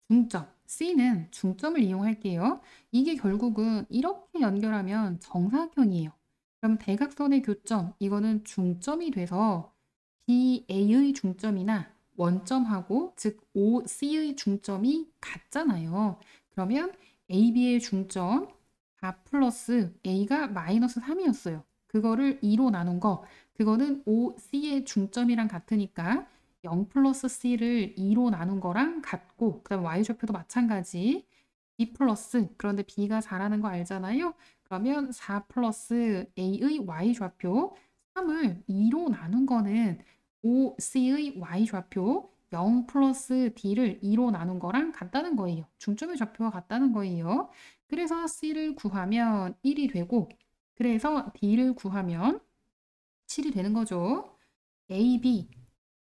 중점, C는 중점을 이용할게요. 이게 결국은 이렇게 연결하면 정사각형이에요. 그럼 대각선의 교점, 이거는 중점이 돼서 BA의 중점이나 원점하고 즉 OC의 중점이 같잖아요. 그러면 AB의 중점 4 플러스 A가 마이너스 3이었어요. 그거를 2로 나눈 거, 그거는 OC의 중점이랑 같으니까 0 플러스 C를 2로 나눈 거랑 같고, 그 다음에 Y좌표도 마찬가지. B 플러스, 그런데 B가 4라는 거 알잖아요. 그러면 4 플러스 A의 Y좌표 3을 2로 나눈 거는 OC의 Y좌표 0 플러스 D를 2로 나눈 거랑 같다는 거예요. 중점의 좌표가 같다는 거예요. 그래서 C를 구하면 1이 되고, 그래서 D를 구하면 7이 되는 거죠. AB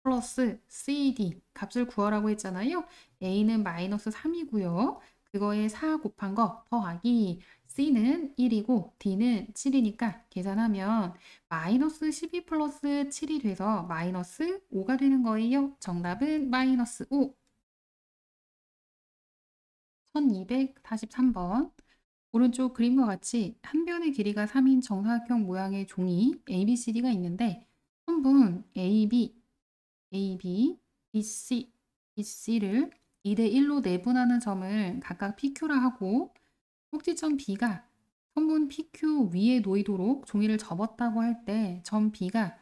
플러스 CD 값을 구하라고 했잖아요. A는 마이너스 3이고요. 그거에 4 곱한 거 더하기 C는 1이고 D는 7이니까 계산하면 마이너스 12 플러스 7이 돼서 마이너스 5가 되는 거예요. 정답은 마이너스 5. 1243번. 오른쪽 그림과 같이 한 변의 길이가 3인 정사각형 모양의 종이 ABCD가 있는데 선분 AB, BC, BC를 2대 1로 내분하는 점을 각각 PQ라 하고 꼭지점 B가 선분 PQ 위에 놓이도록 종이를 접었다고 할 때 점 B가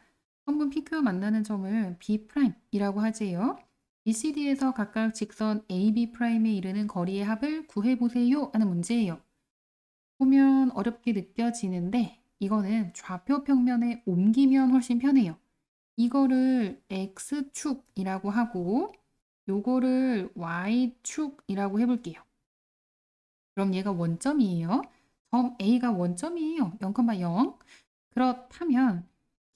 선분 PQ와 만나는 점을 B'이라고 하지요. BCD에서 각각 직선 AB'에 이르는 거리의 합을 구해보세요 하는 문제예요. 보면 어렵게 느껴지는데 이거는 좌표 평면에 옮기면 훨씬 편해요. 이거를 X축이라고 하고 요거를 Y축이라고 해볼게요. 그럼 얘가 원점이에요. 점 A가 원점이에요. 0,0. 그렇다면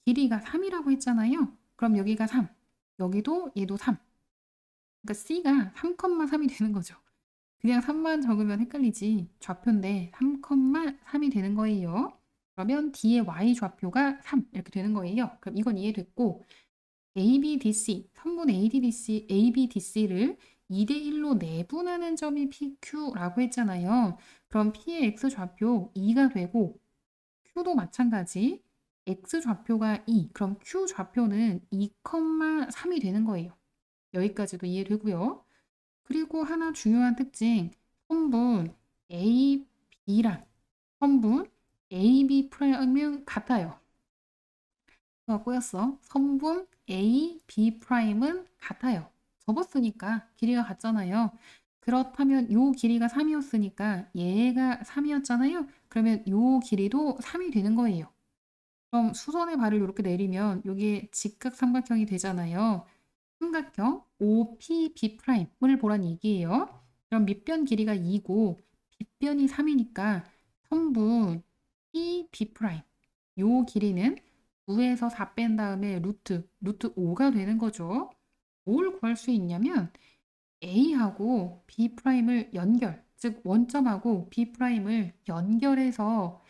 길이가 3이라고 했잖아요. 그럼 여기가 3. 여기도 얘도 3. 그러니까 C가 3,3이 되는 거죠. 그냥 3만 적으면 헷갈리지. 좌표인데 3,3이 되는 거예요. 그러면 D의 Y 좌표가 3 이렇게 되는 거예요. 그럼 이건 이해됐고 ABDC, 선분 ABDC를 2대 1로 내분하는 점이 PQ라고 했잖아요. 그럼 P의 X 좌표 2가 되고 Q도 마찬가지. X 좌표가 2, 그럼 Q 좌표는 2,3이 되는 거예요. 여기까지도 이해되고요. 그리고 하나 중요한 특징, 선분 AB랑 선분 AB'은 같아요. 꼬였어. 선분 AB'은 같아요. 접었으니까 길이가 같잖아요. 그렇다면 요 길이가 3이었으니까 얘가 3이었잖아요. 그러면 요 길이도 3이 되는 거예요. 그럼 수선의 발을 이렇게 내리면 이게 직각삼각형이 되잖아요. 삼각형 OPB'을 보란 얘기예요. 그럼 밑변 길이가 2고 빗변이 3이니까 선분 EB'. 요 길이는 9에서 4 뺀 다음에 루트 5가 되는 거죠. 뭘 구할 수 있냐면 A하고 B'을 연결, 즉 원점하고 B'을 연결해서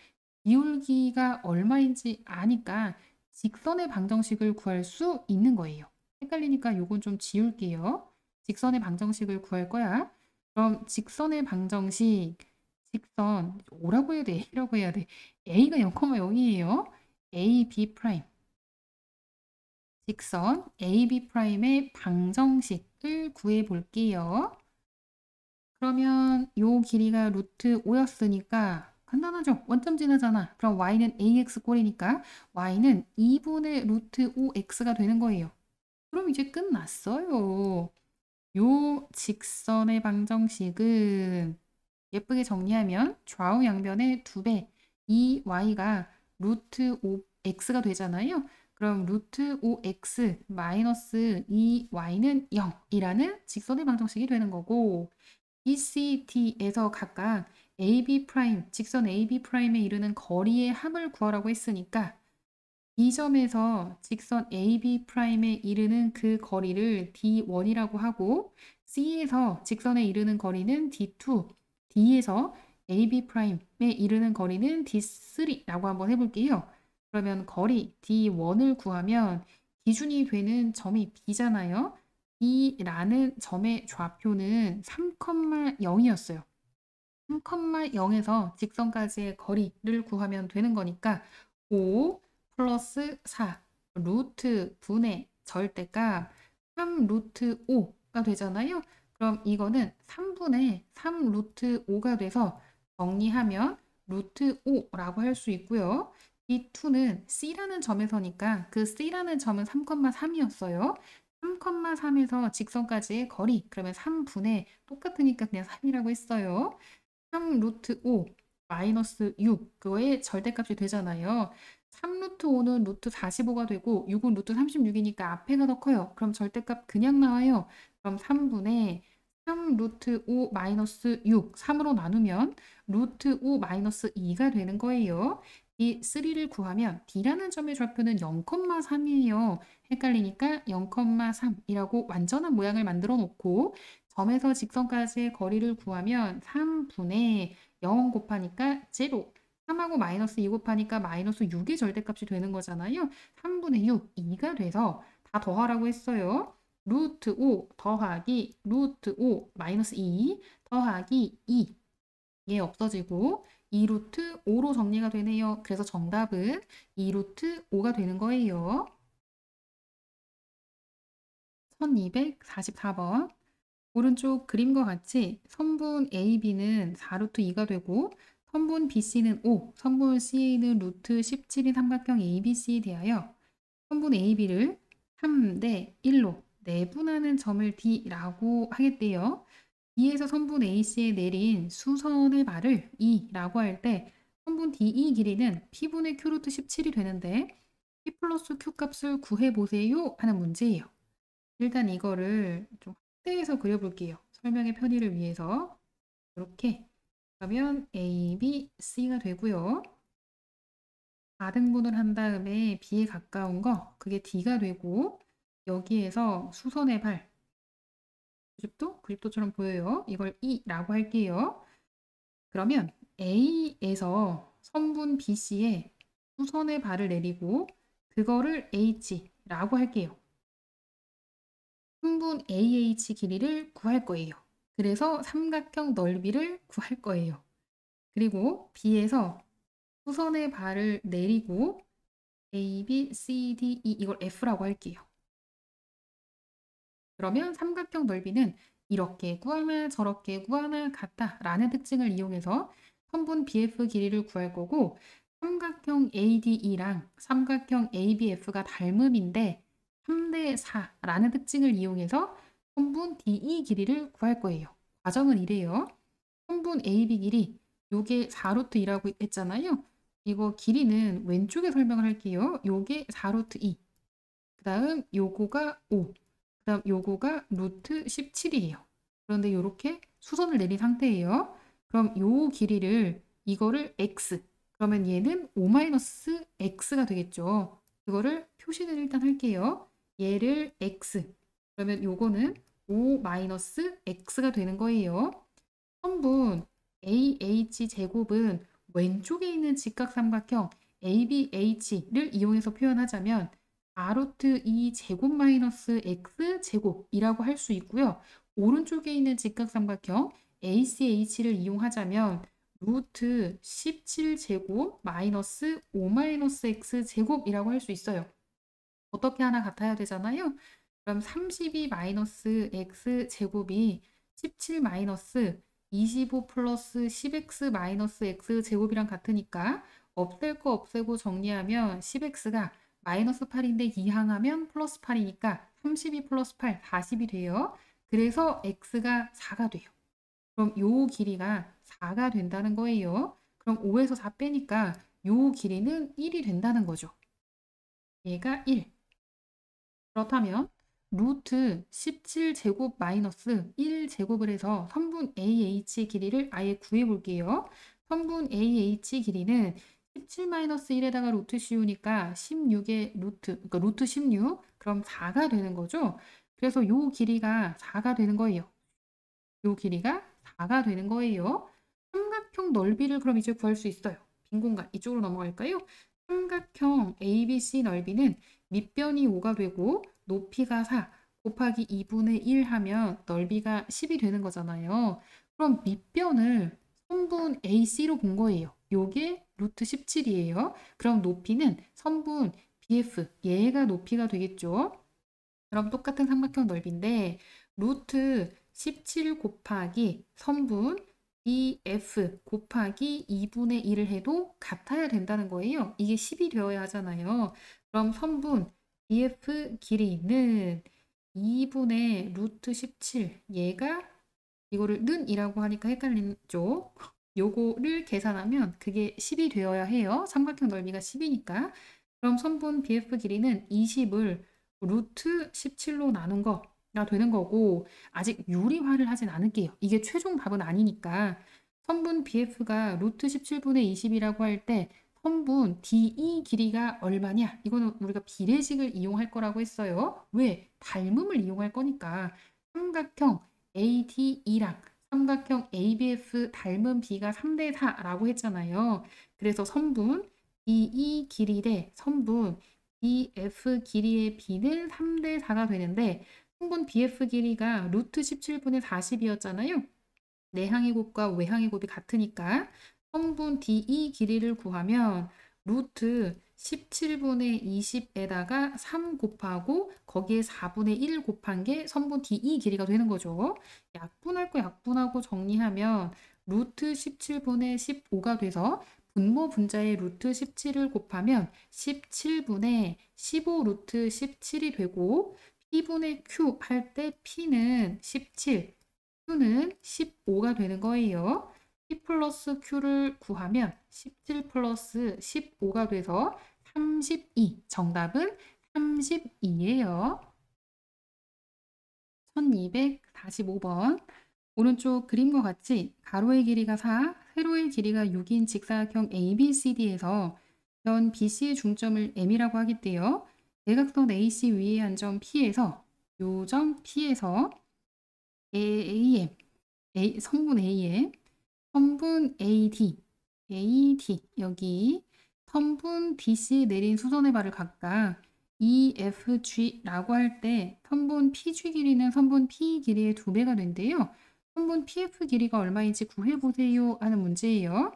기울기가 얼마인지 아니까 직선의 방정식을 구할 수 있는 거예요. 헷갈리니까 요건 좀 지울게요. 직선의 방정식을 구할 거야. 그럼 직선의 방정식, 직선 O라고 해야 돼? A라고 해야 돼? A가 0,0이에요. AB'. 직선 AB'의 방정식을 구해 볼게요. 그러면 요 길이가 루트 5였으니까 간단하죠? 원점 지나잖아. 그럼 y는 ax 꼴이니까 y는 2분의 루트 5x가 되는 거예요. 그럼 이제 끝났어요. 요 직선의 방정식은 예쁘게 정리하면 좌우 양변의 2배, 이 y가 루트 5x가 되잖아요. 그럼 루트 5x 마이너스 2y는 0이라는 직선의 방정식이 되는 거고 BCD에서 각각 AB 프라임, 직선 AB 프라임에 이르는 거리의 합을 구하라고 했으니까 이 점에서 직선 AB 프라임에 이르는 그 거리를 D1이라고 하고 C에서 직선에 이르는 거리는 D2, D에서 AB 프라임에 이르는 거리는 D3라고 한번 해볼게요. 그러면 거리 D1을 구하면 기준이 되는 점이 B잖아요. B라는 점의 좌표는 3,0이었어요. 3,0에서 직선까지의 거리를 구하면 되는 거니까 5 플러스 4 루트 분의 절대값 3 루트 5가 되잖아요. 그럼 이거는 3분의 3 루트 5가 돼서 정리하면 루트 5라고 할 수 있고요. 이 2는 C라는 점에서니까 그 C라는 점은 3,3이었어요. 3,3에서 직선까지의 거리 그러면 3분의 똑같으니까 그냥 3이라고 했어요. 3 루트 5 마이너스 6 그거의 절대값이 되잖아요. 3 루트 5는 루트 45가 되고 6은 루트 36이니까 앞에가 더 커요. 그럼 절대값 그냥 나와요. 그럼 3분의 3 루트 5 마이너스 6 3으로 나누면 루트 5 마이너스 2가 되는 거예요. 이 3를 구하면 D라는 점의 좌표는 0,3이에요. 헷갈리니까 0,3이라고 완전한 모양을 만들어 놓고 점에서 직선까지의 거리를 구하면 3분의 0 곱하니까 0 3하고 마이너스 2 곱하니까 마이너스 6의 절대값이 되는 거잖아요. 3분의 6, 2가 돼서 다 더하라고 했어요. 루트 5 더하기 루트 5 마이너스 2 더하기 2 얘 없어지고 2 루트 5로 정리가 되네요. 그래서 정답은 2 루트 5가 되는 거예요. 1244번 오른쪽 그림과 같이 선분 AB는 4루트 2가 되고 선분 BC는 5, 선분 CA는 루트 17인 삼각형 ABC에 대하여 선분 AB를 3대 1로 내분하는 점을 D라고 하겠대요. D에서 선분 AC에 내린 수선의 발을 E라고 할 때 선분 DE 길이는 P분의 Q 루트 17이 되는데 P 플러스 Q 값을 구해보세요 하는 문제예요. 일단 이거를 좀 확대해서 그려볼게요. 설명의 편의를 위해서 이렇게 그러면 A, B, C가 되고요. 4등분을 한 다음에 B에 가까운 거 그게 D가 되고 여기에서 수선의 발 90도? 그립도처럼 보여요. 이걸 E라고 할게요. 그러면 A에서 선분 BC에 수선의 발을 내리고 그거를 H라고 할게요. 선분 AH 길이를 구할 거예요. 그래서 삼각형 넓이를 구할 거예요. 그리고 B에서 수선의 발을 내리고 A, B, C, D, E 이걸 F라고 할게요. 그러면 삼각형 넓이는 이렇게 구하나 저렇게 구하나 같다 라는 특징을 이용해서 선분 BF 길이를 구할 거고 삼각형 ADE랑 삼각형 ABF가 닮음인데 3대 4라는 특징을 이용해서 선분 DE 길이를 구할 거예요. 과정은 이래요. 선분 AB 길이 요게 4루트 2라고 했잖아요. 이거 길이는 왼쪽에 설명을 할게요. 요게 4루트 2. 그 다음 요거가 5. 그 다음 요거가 루트 17이에요. 그런데 요렇게 수선을 내린 상태예요. 그럼 요 길이를 이거를 x. 그러면 얘는 5-x가 되겠죠. 그거를 표시를 일단 할게요. 얘를 x. 그러면 요거는 5-x가 되는 거예요. 선분 AH 제곱은 왼쪽에 있는 직각삼각형 ABH를 이용해서 표현하자면 4루트 2 제곱 마이너스 x 제곱이라고 할 수 있고요. 오른쪽에 있는 직각삼각형 ACH를 이용하자면 루트 17제곱 마이너스 5 마이너스 x 제곱이라고 할 수 있어요. 어떻게 하나 같아야 되잖아요. 그럼 32 마이너스 x 제곱이 17 마이너스 25 플러스 10x 마이너스 x 제곱이랑 같으니까 없앨 거 없애고 정리하면 10x가 마이너스 8인데 2항하면 플러스 8이니까 32 플러스 8, 40이 돼요. 그래서 x가 4가 돼요. 그럼 요 길이가 4가 된다는 거예요. 그럼 5에서 4 빼니까 요 길이는 1이 된다는 거죠. 얘가 1. 그렇다면 루트 17제곱 마이너스 1제곱을 해서 선분 AH 길이를 아예 구해 볼게요. 선분 AH 길이는 17 마이너스 1에다가 루트 씌우니까 16의 루트, 그러니까 루트 16, 그럼 4가 되는 거죠. 그래서 요 길이가 4가 되는 거예요. 요 길이가 4가 되는 거예요. 삼각형 넓이를 그럼 이제 구할 수 있어요. 빈 공간 이쪽으로 넘어갈까요? 삼각형 ABC 넓이는 밑변이 5가 되고 높이가 4 곱하기 2분의 1 하면 넓이가 10이 되는 거잖아요. 그럼 밑변을 선분 AC로 본 거예요. 요게 루트 17이에요. 그럼 높이는 선분 BF, 얘가 높이가 되겠죠. 그럼 똑같은 삼각형 넓이인데 루트 17 곱하기 선분 BF 곱하기 2분의 1을 해도 같아야 된다는 거예요. 이게 10이 되어야 하잖아요. 그럼 선분 BF 길이는 2분의 루트 17, 얘가 이거를 는이라고 하니까 헷갈리죠. 요거를 계산하면 그게 10이 되어야 해요. 삼각형 넓이가 10이니까. 그럼 선분 BF 길이는 20을 루트 17로 나눈 거가 되는 거고, 아직 유리화를 하진 않을게요. 이게 최종 답은 아니니까. 선분 BF가 루트 17분의 20이라고 할 때 선분 DE 길이가 얼마냐? 이거는 우리가 비례식을 이용할 거라고 했어요. 왜? 닮음을 이용할 거니까. 삼각형 ADE랑 삼각형 ABF 닮은 B가 3대 4라고 했잖아요. 그래서 선분 DE 길이 대 선분 BF 길이의 B는 3대 4가 되는데 선분 BF 길이가 루트 17분의 40이었잖아요. 내항의 곱과 외항의 곱이 같으니까 선분 DE 길이를 구하면 루트 17분의 20에다가 3 곱하고 거기에 4분의 1 곱한 게 선분 DE 길이가 되는 거죠. 약분할 거 약분하고 정리하면 루트 17분의 15가 돼서 분모 분자의 루트 17을 곱하면 17분의 15 루트 17이 되고 P분의 Q 할 때 P는 17, Q는 15가 되는 거예요. P 플러스 Q를 구하면 17 플러스 15가 돼서 32. 정답은 32예요. 1245번. 오른쪽 그림과 같이 가로의 길이가 4, 세로의 길이가 6인 직사각형 ABCD에서 면 BC의 중점을 M이라고 하겠대요. 대각선 AC 위의 한 점 P에서 요 점 P에서 AM, 선분 AM, 선분 AD 여기 선분 DC 내린 수선의 발을 각각 EFG라고 할 때 선분 PG 길이는 선분 PE 길이의 2배가 된대요. 선분 PF 길이가 얼마인지 구해보세요 하는 문제예요.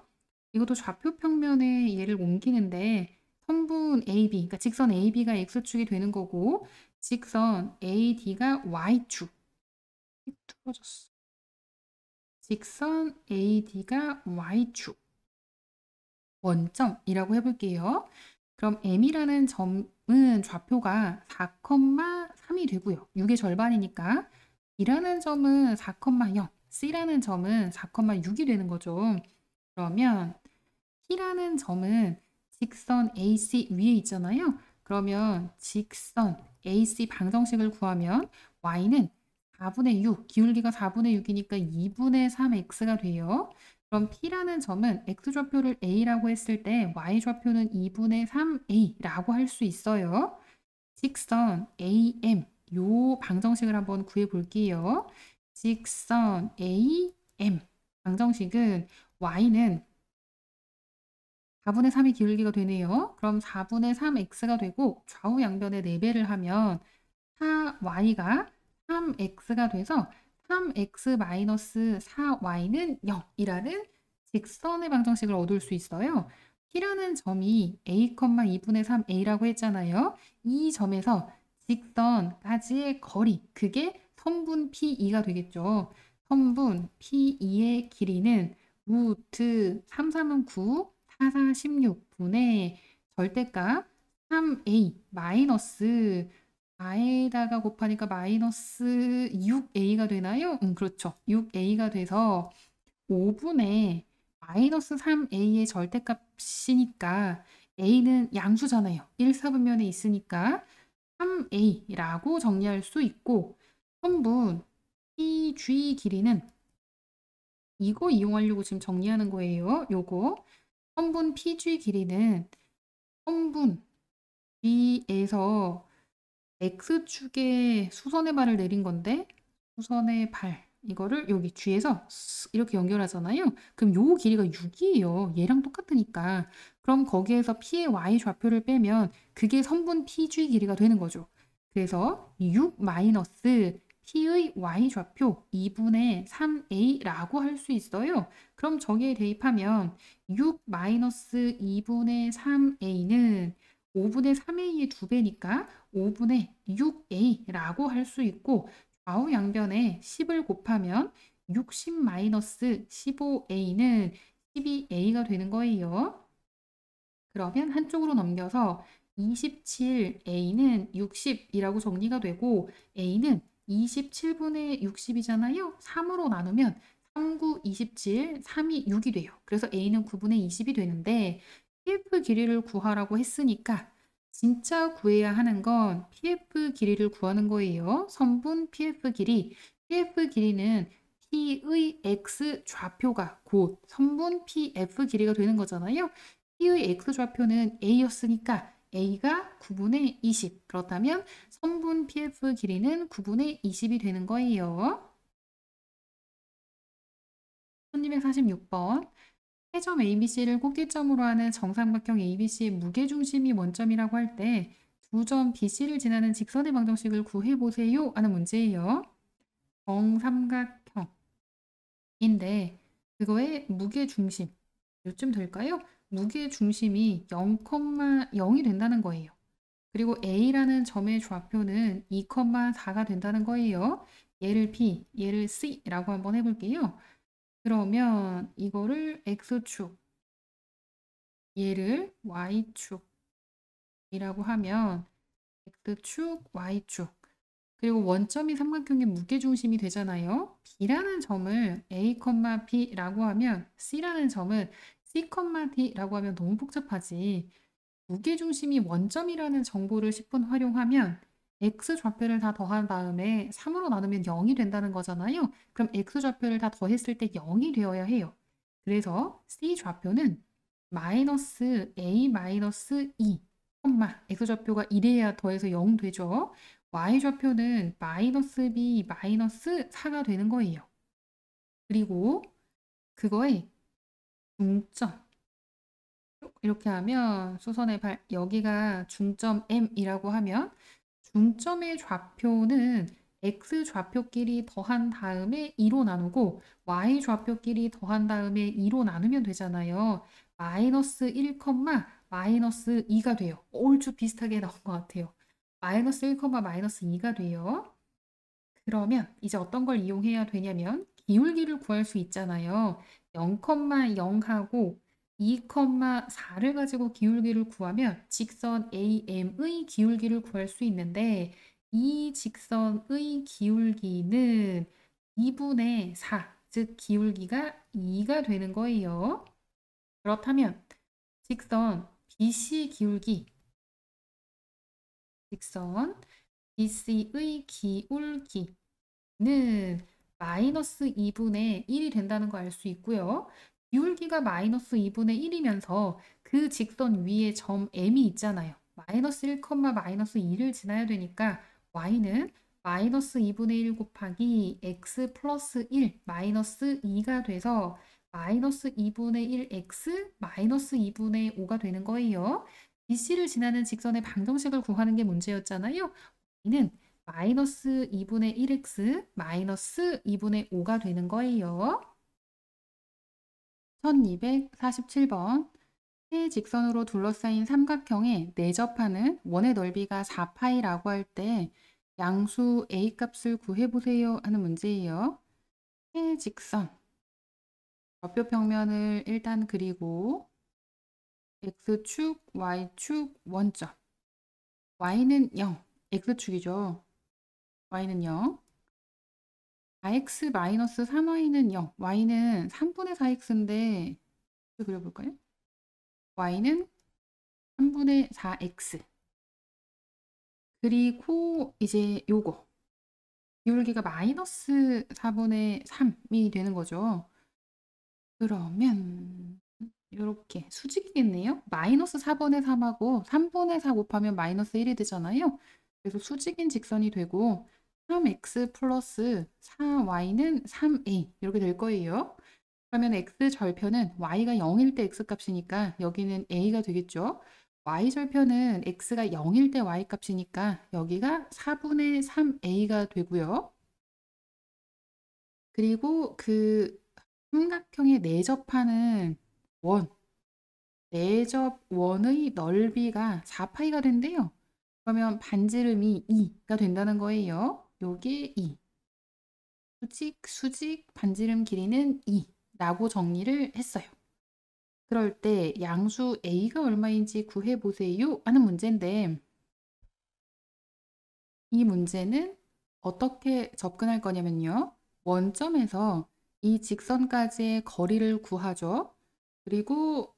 이것도 좌표 평면에 얘를 옮기는데 선분 AB, 그러니까 직선 AB가 X축이 되는 거고 직선 AD가 Y축. 틀어졌어. 직선 AD가 Y축. 원점이라고 해볼게요. 그럼 M이라는 점은 좌표가 4,3이 되고요. 6의 절반이니까 B라는 점은 4,0, C라는 점은 4,6이 되는 거죠. 그러면 P라는 점은 직선 AC 위에 있잖아요. 그러면 직선 AC 방정식을 구하면 Y는 4분의 6, 기울기가 4분의 6이니까 2분의 3x가 돼요. 그럼 P라는 점은 X좌표를 A라고 했을 때 Y좌표는 2분의 3A라고 할 수 있어요. 직선 AM, 요 방정식을 한번 구해 볼게요. 직선 AM 방정식은 Y는 4분의 3이 기울기가 되네요. 그럼 4분의 3x가 되고 좌우 양변에 4배를 하면 4y가 3x가 돼서 3x-4y는 0이라는 직선의 방정식을 얻을 수 있어요. P라는 점이 a, 2분의 3a라고 했잖아요. 이 점에서 직선까지의 거리, 그게 선분 PE가 되겠죠. 선분 PE의 길이는 루트 3, 3은 9, 4, 4, 16분의 절대값 3a 마이너스 4에다가 곱하니까 마이너스 6a가 되나요? 그렇죠. 6a가 돼서 5분의 마이너스 3a의 절대값이니까 a는 양수잖아요. 1, 4분면에 있으니까 3a라고 정리할 수 있고 선분 PG 길이는 이거 이용하려고 지금 정리하는 거예요. 요거 선분 PG 길이는 선분 G에서 X축에 수선의 발을 내린 건데 수선의 발 이거를 여기 G에서 이렇게 연결하잖아요. 그럼 요 길이가 6이에요. 얘랑 똑같으니까. 그럼 거기에서 P의 Y 좌표를 빼면 그게 선분 PG 길이가 되는 거죠. 그래서 6 마이너스 P의 Y 좌표 2분의 3A라고 할 수 있어요. 그럼 저기에 대입하면 6 마이너스 2분의 3A는 5분의 3A의 2배니까 5분의 6A라고 할 수 있고 좌우 양변에 10을 곱하면 60-15A는 12A가 되는 거예요. 그러면 한쪽으로 넘겨서 27A는 60이라고 정리가 되고 A는 27분의 60이잖아요. 3으로 나누면 3, 9, 27, 3이 6이 돼요. 그래서 A는 9분의 20이 되는데 PF 길이를 구하라고 했으니까 진짜 구해야 하는 건 PF 길이를 구하는 거예요. 선분 PF 길이. PF 길이는 P의 X 좌표가 곧 선분 PF 길이가 되는 거잖아요. P의 X 좌표는 A였으니까 A가 9분의 20. 그렇다면 선분 PF 길이는 9분의 20이 되는 거예요. 1246번. 해점 ABC를 꼭지점으로 하는 정삼각형 ABC의 무게중심이 원점이라고 할 때 두 점 BC를 지나는 직선의 방정식을 구해보세요 하는 문제예요. 정삼각형인데 그거의 무게중심 요쯤 될까요? 무게중심이 0,0이 된다는 거예요. 그리고 A라는 점의 좌표는 2,4가 된다는 거예요. 얘를 P, 얘를 C라고 한번 해볼게요. 그러면 이거를 X축, 얘를 Y축이라고 하면 X축, Y축. 그리고 원점이 삼각형의 무게중심이 되잖아요. B라는 점을 A, B라고 하면 C라는 점은 C, D라고 하면 너무 복잡하지. 무게중심이 원점이라는 정보를 10분 활용하면 X 좌표를 다 더한 다음에 3으로 나누면 0이 된다는 거잖아요. 그럼 X 좌표를 다 더했을 때 0이 되어야 해요. 그래서 C 좌표는 마이너스 A 마이너스 2, X 좌표가 1해야 더해서 0 되죠. Y 좌표는 마이너스 B 마이너스 4가 되는 거예요. 그리고 그거의 중점 이렇게 하면 수선의 발 여기가 중점 M이라고 하면 중점의 좌표는 X 좌표끼리 더한 다음에 2로 나누고 Y 좌표끼리 더한 다음에 2로 나누면 되잖아요. 마이너스 1, 마이너스 2가 돼요. 얼추 비슷하게 나온 것 같아요. 마이너스 1, 마이너스 2가 돼요. 그러면 이제 어떤 걸 이용해야 되냐면 기울기를 구할 수 있잖아요. 0,0하고 2,4를 가지고 기울기를 구하면 직선 AM의 기울기를 구할 수 있는데 이 직선의 기울기는 2분의 4, 즉 기울기가 2가 되는 거예요. 그렇다면 직선 BC 기울기, 직선 BC의 기울기는 마이너스 2분의 1이 된다는 거 알 수 있고요. 기울기가 마이너스 2분의 1이면서 그 직선 위에 점 M이 있잖아요. 마이너스 1, 마이너스 2를 지나야 되니까 Y는 마이너스 2분의 1 곱하기 X 플러스 1 마이너스 2가 돼서 마이너스 2분의 1X 마이너스 2분의 5가 되는 거예요. BC를 지나는 직선의 방정식을 구하는 게 문제였잖아요. Y는 마이너스 2분의 1x 마이너스 2분의 5가 되는 거예요. 1247번 세 직선으로 둘러싸인 삼각형에 내접하는 원의 넓이가 4파이라고 할 때 양수 A 값을 구해보세요 하는 문제예요. 세 직선 좌표 평면을 일단 그리고 X축, Y축, 원점 Y는 0, X축이죠. Y는 0 4x-3y는 0, y는 3분의 4x인데 그려볼까요? y는 3분의 4x 그리고 이제 요거 기울기가 마이너스 4분의 3이 되는 거죠. 그러면 요렇게 수직이겠네요. 마이너스 4분의 3하고 3분의 4 곱하면 마이너스 1이 되잖아요. 그래서 수직인 직선이 되고 3x 플러스 4y는 3a 이렇게 될 거예요. 그러면 x 절편은 y가 0일 때 x 값이니까 여기는 a가 되겠죠. y 절편은 x가 0일 때 y 값이니까 여기가 4분의 3a가 되고요. 그리고 그 삼각형에 내접하는 원, 내접원의 넓이가 4파이가 된대요. 그러면 반지름이 2가 된다는 거예요. 요게 2. 수직, 반지름 길이는 2라고 정리를 했어요. 그럴 때 양수 A가 얼마인지 구해보세요 하는 문제인데 이 문제는 어떻게 접근할 거냐면요. 원점에서 이 직선까지의 거리를 구하죠. 그리고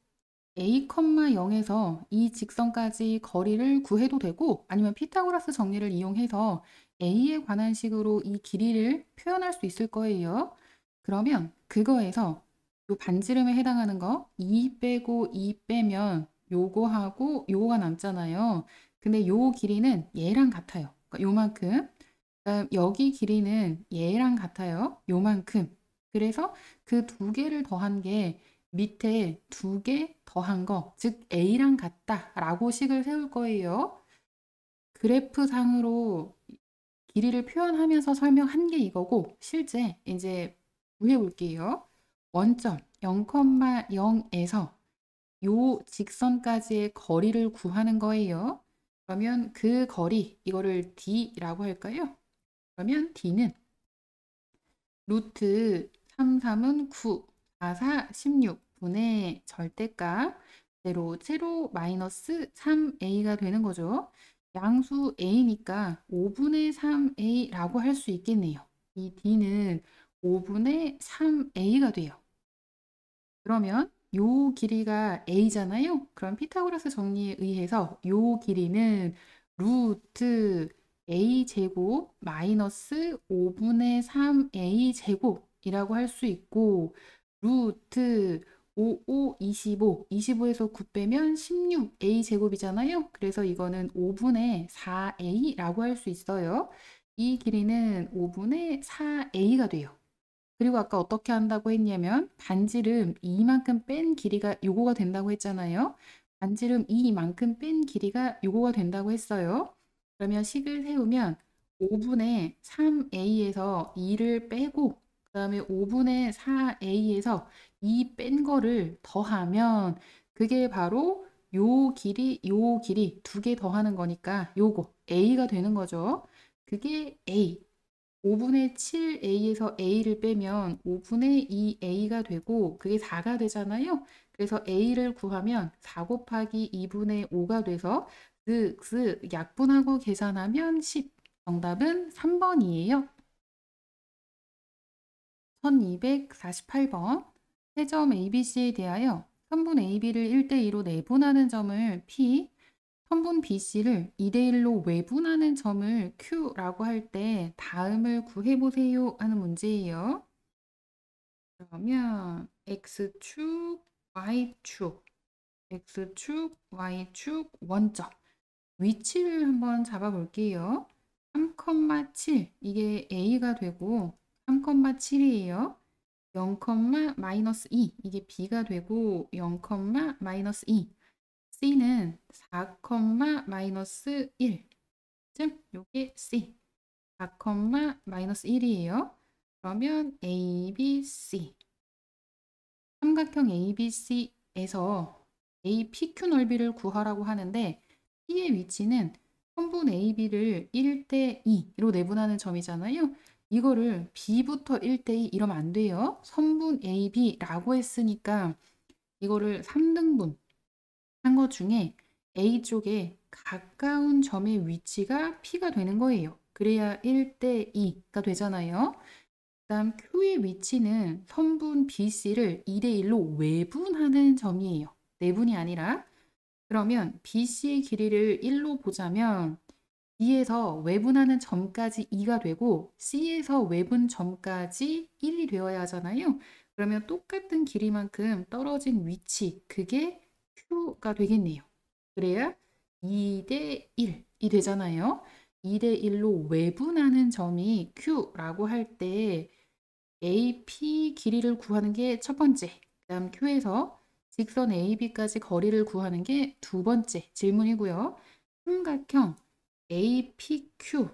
A, 0에서 이 직선까지 거리를 구해도 되고 아니면 피타고라스 정리를 이용해서 A에 관한 식으로 이 길이를 표현할 수 있을 거예요. 그러면 그거에서 요 반지름에 해당하는 거 2 빼고 2 빼면 요거하고 요거가 남잖아요. 근데 요 길이는 얘랑 같아요. 그러니까 요만큼. 그다음 여기 길이는 얘랑 같아요. 요만큼. 그래서 그 두 개를 더한 게 밑에 두 개 더한 거, 즉 A랑 같다라고 식을 세울 거예요. 그래프상으로 길이를 표현하면서 설명한 게 이거고 실제 이제 구해 볼게요. 원점 0,0에서 요 직선까지의 거리를 구하는 거예요. 그러면 그 거리, 이거를 D라고 할까요? 그러면 D는 루트 3, 3은 9, 4, 4, 16분의 절대값 제로 마이너스 3a가 되는 거죠. 양수 a니까 5분의 3a라고 할 수 있겠네요. 이 d는 5분의 3a가 돼요. 그러면 요 길이가 a잖아요. 그럼 피타고라스 정리에 의해서 요 길이는 루트 a 제곱 마이너스 5분의 3a 제곱이라고 할 수 있고 루트 5, 25, 25에서 9 빼면 16a 제곱이잖아요. 그래서 이거는 5분의 4a라고 할 수 있어요. 이 길이는 5분의 4a가 돼요. 그리고 아까 어떻게 한다고 했냐면 반지름 2만큼 뺀 길이가 요거가 된다고 했잖아요. 반지름 2만큼 뺀 길이가 요거가 된다고 했어요. 그러면 식을 세우면 5분의 3a에서 2를 빼고 그 다음에 5분의 4a에서 2 뺀 거를 더하면 그게 바로 요 길이 두 개 더하는 거니까 요거 a가 되는 거죠. 그게 a. 5분의 7a에서 a를 빼면 5분의 2a가 되고 그게 4가 되잖아요. 그래서 a를 구하면 4 곱하기 2분의 5가 돼서 쓱쓱 약분하고 계산하면 10. 정답은 3번이에요. 1248번 세점 ABC에 대하여 선분 AB를 1대2로 내분하는 점을 P, 선분 BC를 2대1로 외분하는 점을 Q라고 할 때 다음을 구해보세요 하는 문제예요. 그러면 X축, Y축, X축, Y축 원점 위치를 한번 잡아볼게요. 3,7 이게 A가 되고 3,7이에요. 0, 마이너스 2 이게 B가 되고 0, 마이너스 2 C는 4, 마이너스 1 즉 요게 C 4, 마이너스 1이에요. 그러면 ABC 삼각형 ABC에서 APQ 넓이를 구하라고 하는데 P의 위치는 선분 AB를 1대2로 내분하는 점이잖아요. 이거를 B부터 1대2 이러면 안 돼요. 선분 AB라고 했으니까 이거를 3등분 한 것 중에 A쪽에 가까운 점의 위치가 P가 되는 거예요. 그래야 1대2가 되잖아요. 그다음 Q의 위치는 선분 BC를 2대1로 외분하는 점이에요. 내분이 아니라. 그러면 BC의 길이를 1로 보자면 B에서 외분하는 점까지 2가 되고 C에서 외분 점까지 1이 되어야 하잖아요. 그러면 똑같은 길이만큼 떨어진 위치, 그게 Q가 되겠네요. 그래야 2대 1이 되잖아요. 2대 1로 외분하는 점이 Q라고 할 때 AP 길이를 구하는 게 첫 번째, 그다음 Q에서 직선 AB까지 거리를 구하는 게 두 번째 질문이고요. 삼각형 APQ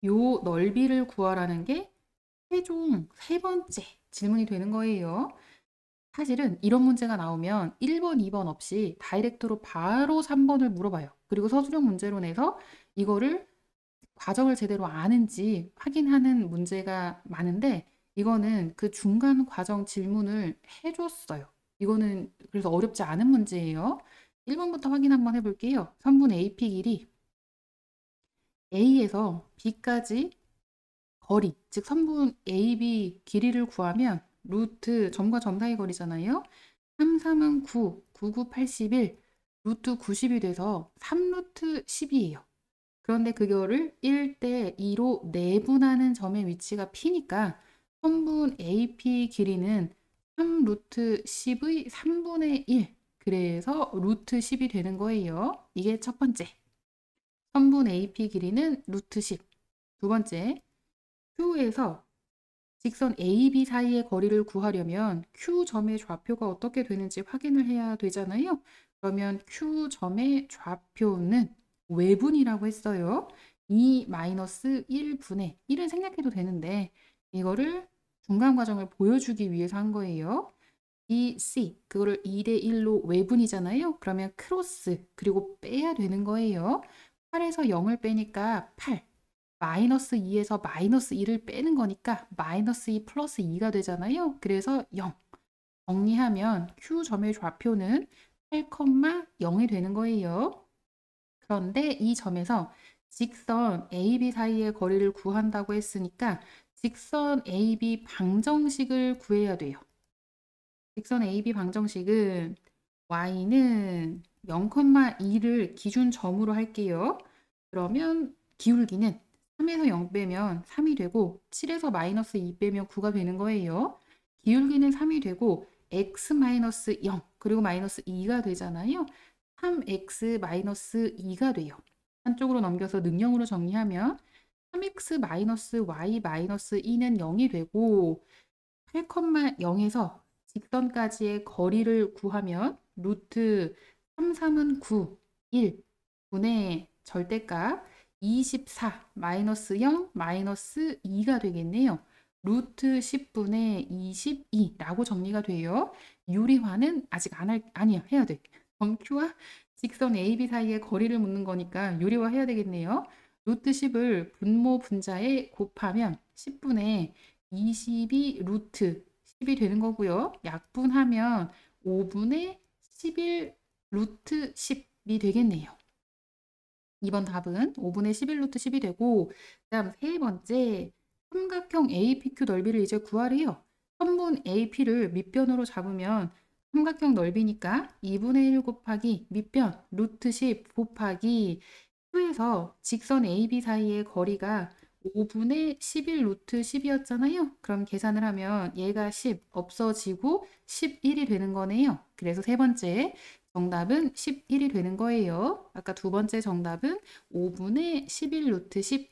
요 넓이를 구하라는 게 최종 세 번째 질문이 되는 거예요. 사실은 이런 문제가 나오면 1번, 2번 없이 다이렉트로 바로 3번을 물어봐요. 그리고 서술형 문제로 내서 이거를 과정을 제대로 아는지 확인하는 문제가 많은데 이거는 그 중간 과정 질문을 해줬어요. 이거는 그래서 어렵지 않은 문제예요. 1번부터 확인 한번 해볼게요. 선분 AP 길이 A에서 B까지 거리, 즉 선분 AB 길이를 구하면 루트 점과 점 사이 거리잖아요. 3, 3은 9, 9, 9, 81, 루트 90이 돼서 3루트 10이에요. 그런데 그거를 1대 2로 내분하는 점의 위치가 P니까 선분 AP 길이는 3 루트 10의 3분의 1. 그래서 루트 10이 되는 거예요. 이게 첫 번째. 선분 AP 길이는 루트 10. 두 번째, Q에서 직선 AB 사이의 거리를 구하려면 Q점의 좌표가 어떻게 되는지 확인을 해야 되잖아요. 그러면 Q점의 좌표는 외분이라고 했어요. 2-1분의 1은 생략해도 되는데 이거를 중간 과정을 보여주기 위해서 한 거예요. 이 C, 그거를 2대 1로 외분이잖아요. 그러면 크로스, 그리고 빼야 되는 거예요. 8에서 0을 빼니까 8. 마이너스 2에서 마이너스 2를 빼는 거니까 마이너스 2 플러스 2가 되잖아요. 그래서 0. 정리하면 Q점의 좌표는 8,0이 되는 거예요. 그런데 이 점에서 직선 AB 사이의 거리를 구한다고 했으니까 직선 AB 방정식을 구해야 돼요. 직선 AB 방정식은 y는 0,2를 기준점으로 할게요. 그러면 기울기는 3에서 0 빼면 3이 되고 7에서 마이너스 2 빼면 9가 되는 거예요. 기울기는 3이 되고 x 마이너스 0 그리고 마이너스 2가 되잖아요. 3x 마이너스 2가 돼요. 한쪽으로 넘겨서 능형으로 정리하면 3x 마이너스 y 마이너스 2는 0이 되고 8,0에서 직선까지의 거리를 구하면 루트 3, 3은 9, 1, 분의 절대값 24 마이너스 0 마이너스 2가 되겠네요. 루트 10분의 22라고 정리가 돼요. 유리화는 아직 아니야. 해야 돼. 점 Q와 직선 AB 사이의 거리를 묻는 거니까 유리화 해야 되겠네요. 루트 10을 분모 분자에 곱하면 10분의 22 루트 10이 되는 거고요. 약분하면 5분의 11 루트 10이 되겠네요. 이번 답은 5분의 11 루트 10이 되고 그다음 세 번째 삼각형 APQ 넓이를 이제 구하래요. 선분 AP를 밑변으로 잡으면 삼각형 넓이니까 2분의 1 곱하기 밑변 루트 10 곱하기 Q에서 직선 AB 사이의 거리가 5분의 11 루트 10이었잖아요. 그럼 계산을 하면 얘가 10 없어지고 11이 되는 거네요. 그래서 세 번째 정답은 11이 되는 거예요. 아까 두 번째 정답은 5분의 11 루트 10.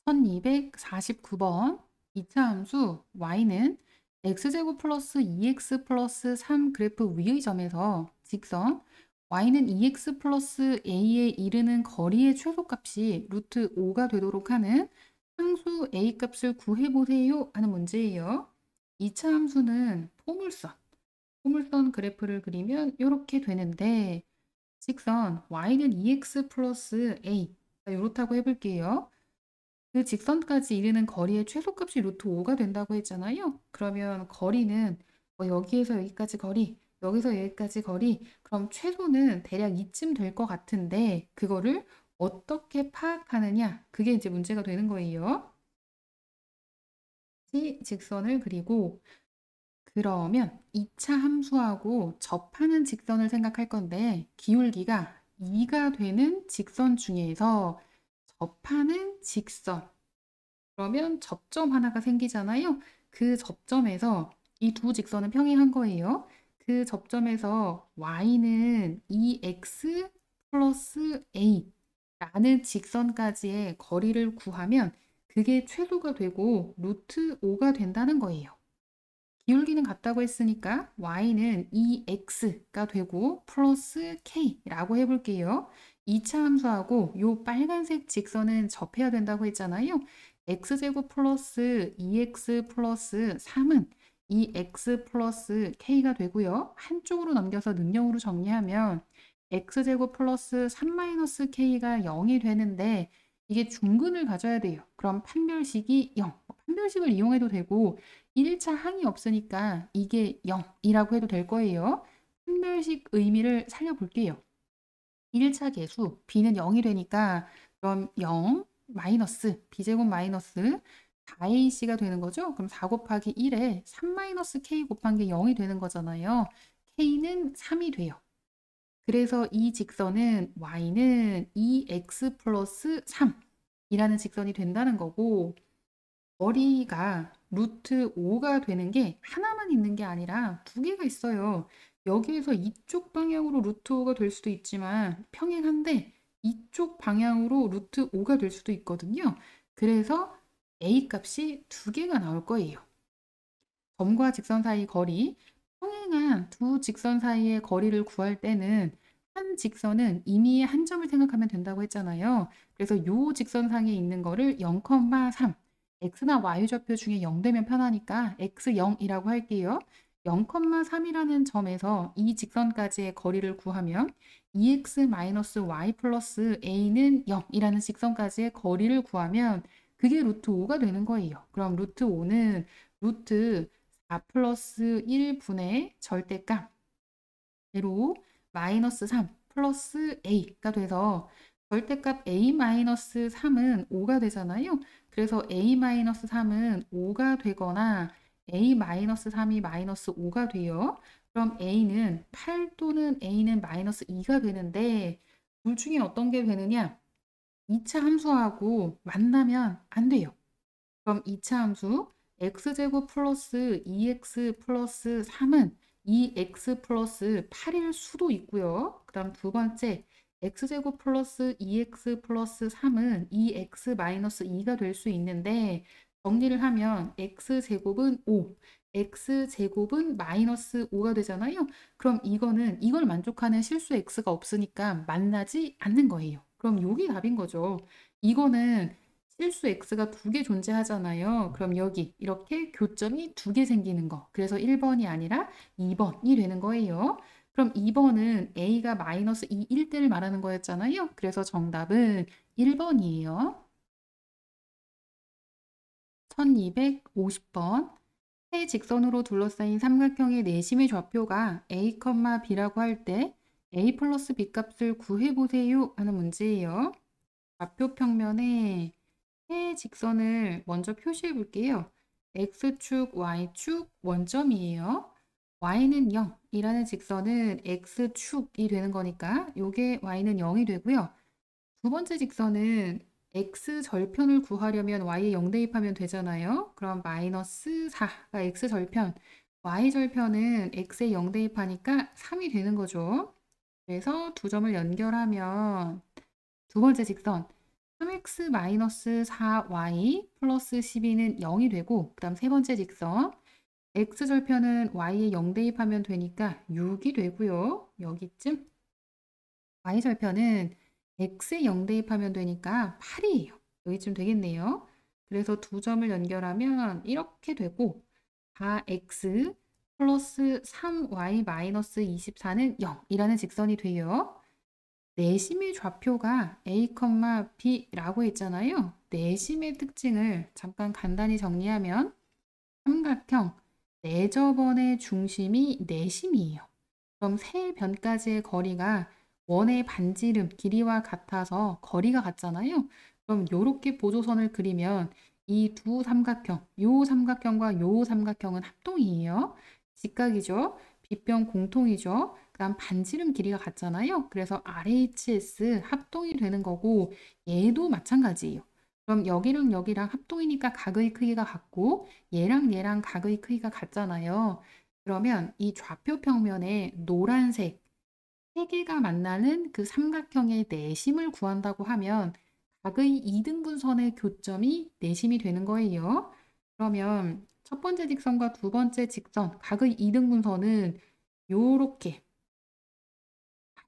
1249번 2차 함수 y는 x제곱 플러스 2x 플러스 3 그래프 위의 점에서 직선 y는 2x 플러스 a에 이르는 거리의 최소값이 루트 5가 되도록 하는 상수 a 값을 구해보세요 하는 문제예요. 2차 함수는 포물선 그래프를 그리면 이렇게 되는데 직선 y는 2x 플러스 a 이렇다고 해볼게요. 그 직선까지 이르는 거리의 최소값이 루트 5가 된다고 했잖아요. 그러면 거리는 여기에서 여기까지 거리, 여기서 여기까지 거리, 그럼 최소는 대략 이쯤 될 것 같은데 그거를 어떻게 파악하느냐? 그게 이제 문제가 되는 거예요. 직선을 그리고 그러면 2차 함수하고 접하는 직선을 생각할 건데 기울기가 2가 되는 직선 중에서 접하는 직선. 그러면 접점 하나가 생기잖아요. 그 접점에서 이 두 직선은 평행한 거예요. 그 접점에서 y는 2x 플러스 a 라는 직선까지의 거리를 구하면 그게 최소가 되고 루트 5가 된다는 거예요. 기울기는 같다고 했으니까 y는 2x가 되고 플러스 k라고 해볼게요. 2차 함수하고 요 빨간색 직선은 접해야 된다고 했잖아요. x제곱 플러스 2x 플러스 3은 2x 플러스 k가 되고요. 한쪽으로 넘겨서 능력으로 정리하면 x제곱 플러스 3 마이너스 k가 0이 되는데 이게 중근을 가져야 돼요. 그럼 판별식이 0. 판별식을 이용해도 되고 1차 항이 없으니까 이게 0이라고 해도 될 거예요. 판별식 의미를 살려볼게요. 1차 계수 b는 0이 되니까 그럼 0 마이너스 b제곱 마이너스 4ac가 되는 거죠. 그럼 4 곱하기 1에 3 마이너스 k 곱한 게 0이 되는 거잖아요. k는 3이 돼요. 그래서 이 직선은 y는 2x 플러스 3이라는 직선이 된다는 거고 거리가 루트 5가 되는 게 하나만 있는 게 아니라 두 개가 있어요. 여기에서 이쪽 방향으로 루트 5가 될 수도 있지만 평행한데 이쪽 방향으로 루트 5가 될 수도 있거든요. 그래서 a 값이 두 개가 나올 거예요. 점과 직선 사이 거리, 평행한 두 직선 사이의 거리를 구할 때는 한 직선은 이미 한 점을 생각하면 된다고 했잖아요. 그래서 요 직선상에 있는 거를 0,3 x나 y 좌표 중에 0 되면 편하니까 x0이라고 할게요. 0,3이라는 점에서 이 직선까지의 거리를 구하면 2x-y 플러스 a는 0이라는 직선까지의 거리를 구하면 그게 루트 5가 되는 거예요. 그럼 루트 5는 루트 4 플러스 1분의 절대값 로 마이너스 3 플러스 a가 돼서 절대값 a-3은 5가 되잖아요. 그래서 a-3은 5가 되거나 a-3이 마이너스 5가 돼요. 그럼 a는 8 또는 a는 마이너스 2가 되는데 둘 중에 어떤 게 되느냐? 2차 함수하고 만나면 안 돼요. 그럼 2차 함수 x제곱 플러스 2x 플러스 3은 2x 플러스 8일 수도 있고요. 그 다음 두 번째 x제곱 플러스 2x 플러스 3은 2x 마이너스 2가 될 수 있는데 정리를 하면 x제곱은 5, x제곱은 마이너스 5가 되잖아요. 그럼 이거는 이걸 만족하는 실수 x가 없으니까 만나지 않는 거예요. 그럼 여기 답인 거죠. 이거는 실수 x가 두 개 존재하잖아요. 그럼 여기 이렇게 교점이 두 개 생기는 거. 그래서 1번이 아니라 2번이 되는 거예요. 그럼 2번은 a가 마이너스 2일 때를 말하는 거였잖아요. 그래서 정답은 1번이에요. 1250번. 세 직선으로 둘러싸인 삼각형의 내심의 좌표가 a, b라고 할 때 a 플러스 b 값을 구해보세요 하는 문제예요. 좌표 평면에 세 직선을 먼저 표시해 볼게요. x축, y축 원점이에요. y는 0이라는 직선은 x축이 되는 거니까 요게 y는 0이 되고요. 두 번째 직선은 x절편을 구하려면 y에 0 대입하면 되잖아요. 그럼 마이너스 4가 x절편, y절편은 x에 0 대입하니까 3이 되는 거죠. 그래서 두 점을 연결하면 두 번째 직선 3x-4y 플러스 12는 0이 되고 그 다음 세 번째 직선 x절편은 y에 0 대입하면 되니까 6이 되고요. 여기쯤 y절편은 x에 0 대입하면 되니까 8이에요. 여기쯤 되겠네요. 그래서 두 점을 연결하면 이렇게 되고 4x 플러스 3y 마이너스 24는 0이라는 직선이 돼요. 내심의 좌표가 a, b라고 했잖아요. 내심의 특징을 잠깐 간단히 정리하면 삼각형 내저번의 중심이 내심이에요. 그럼 세 변까지의 거리가 원의 반지름 길이와 같아서 거리가 같잖아요. 그럼 이렇게 보조선을 그리면 이 두 삼각형, 요 삼각형과 요 삼각형은 합동이에요. 직각이죠. 빗변 공통이죠. 그다음 반지름 길이가 같잖아요. 그래서 RHS 합동이 되는 거고 얘도 마찬가지예요. 그럼 여기랑 여기랑 합동이니까 각의 크기가 같고 얘랑 얘랑 각의 크기가 같잖아요. 그러면 이 좌표 평면에 노란색 세 개가 만나는 그 삼각형의 내심을 구한다고 하면 각의 이등분선의 교점이 내심이 되는 거예요. 그러면 첫 번째 직선과 두 번째 직선, 각의 이등분선은 요렇게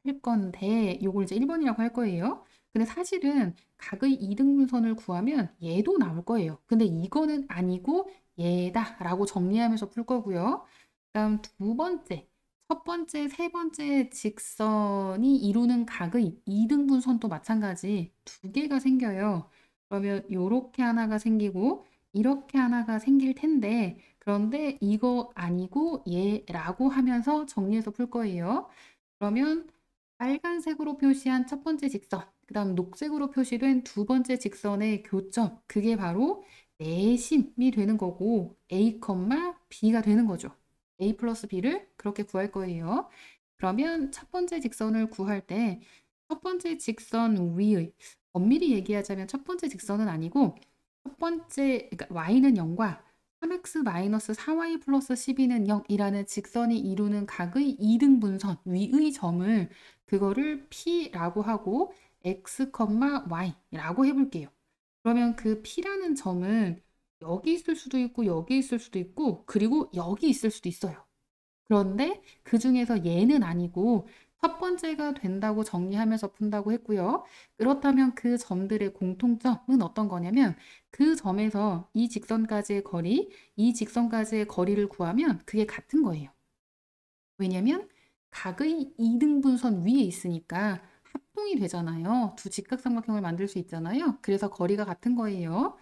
할 건데 요걸 이제 1번이라고 할 거예요. 근데 사실은 각의 이등분선을 구하면 얘도 나올 거예요. 근데 이거는 아니고 얘다라고 정리하면서 풀 거고요. 그다음 두 번째, 첫 번째, 세 번째 직선이 이루는 각의 이등분선도 마찬가지 두 개가 생겨요. 그러면 요렇게 하나가 생기고 이렇게 하나가 생길 텐데 그런데 이거 아니고 얘라고 하면서 정리해서 풀 거예요. 그러면 빨간색으로 표시한 첫 번째 직선, 그다음 녹색으로 표시된 두 번째 직선의 교점, 그게 바로 내심이 되는 거고 A, B가 되는 거죠. A 플러스 B를 그렇게 구할 거예요. 그러면 첫 번째 직선을 구할 때 첫 번째 직선 위의 엄밀히 얘기하자면 첫 번째 직선은 아니고 첫 번째 그러니까 y는 0과 3x-4y 플러스 12는 0이라는 직선이 이루는 각의 이등분선 위의 점을 그거를 P라고 하고 x, y라고 해볼게요. 그러면 그 P라는 점은 여기 있을 수도 있고 여기 있을 수도 있고 그리고 여기 있을 수도 있어요. 그런데 그 중에서 얘는 아니고 첫 번째가 된다고 정리하면서 푼다고 했고요. 그렇다면 그 점들의 공통점은 어떤 거냐면 그 점에서 이 직선까지의 거리, 이 직선까지의 거리를 구하면 그게 같은 거예요. 왜냐면 각의 이등분선 위에 있으니까 합동이 되잖아요. 두 직각삼각형을 만들 수 있잖아요. 그래서 거리가 같은 거예요.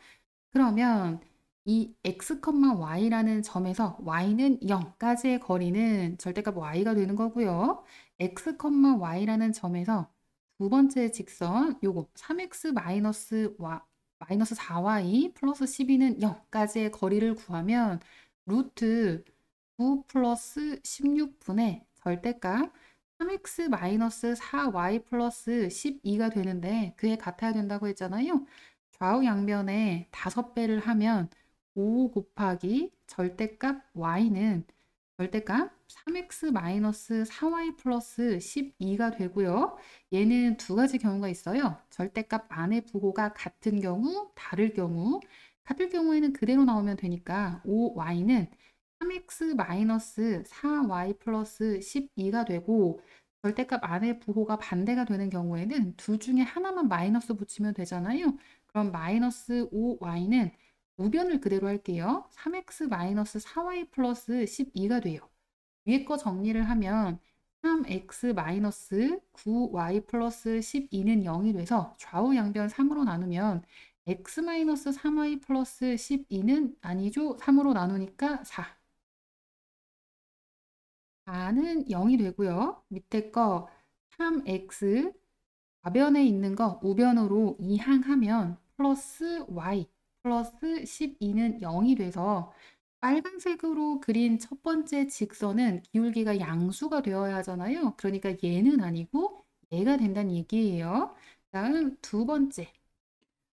그러면 이 x, y라는 점에서 y는 0까지의 거리는 절대값 y가 되는 거고요. x, y라는 점에서 두 번째 직선 요거 3x 마이너스 4y 플러스 12는 0까지의 거리를 구하면 루트 9 플러스 16분의 절대값 3x 마이너스 4y 플러스 12가 되는데 그게 같아야 된다고 했잖아요. 좌우 양변에 5배를 하면 5 곱하기 절대값 y는 절대값 3x 마이너스 4y 플러스 12가 되고요. 얘는 두 가지 경우가 있어요. 절대값 안의 부호가 같은 경우, 다를 경우. 같을 경우에는 그대로 나오면 되니까 5y는 3x 마이너스 4y 플러스 12가 되고 절대값 안의 부호가 반대가 되는 경우에는 둘 중에 하나만 마이너스 붙이면 되잖아요. 그럼 마이너스 5y는 우변을 그대로 할게요. 3x 마이너스 4y 플러스 12가 돼요. 위에 거 정리를 하면 3x 마이너스 9y 플러스 12는 0이 돼서 좌우 양변 3으로 나누면 x 마이너스 3y 플러스 12는 아니죠. 3으로 나누니까 4. 4는 0이 되고요. 밑에 거 3x 좌변에 있는 거 우변으로 이항하면 플러스 y 플러스 12는 0이 돼서 빨간색으로 그린 첫 번째 직선은 기울기가 양수가 되어야 하잖아요. 그러니까 얘는 아니고 얘가 된다는 얘기예요. 다음 두 번째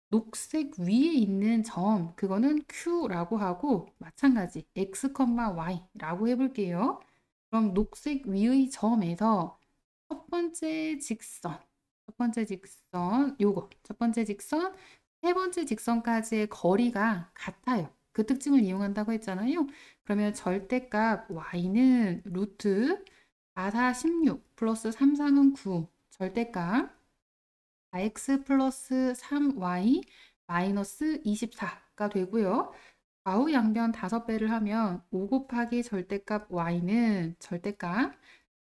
녹색 위에 있는 점 그거는 Q라고 하고 마찬가지 x, y라고 해볼게요. 그럼 녹색 위의 점에서 첫 번째 직선 요거 첫 번째 직선 세 번째 직선까지의 거리가 같아요. 그 특징을 이용한다고 했잖아요. 그러면 절대값 y는 루트 4, 4, 16 플러스 3, 3은 9 절대값 4x 플러스 3y 마이너스 24가 되고요. 좌우 양변 5배를 하면 5 곱하기 절대값 y는 절대값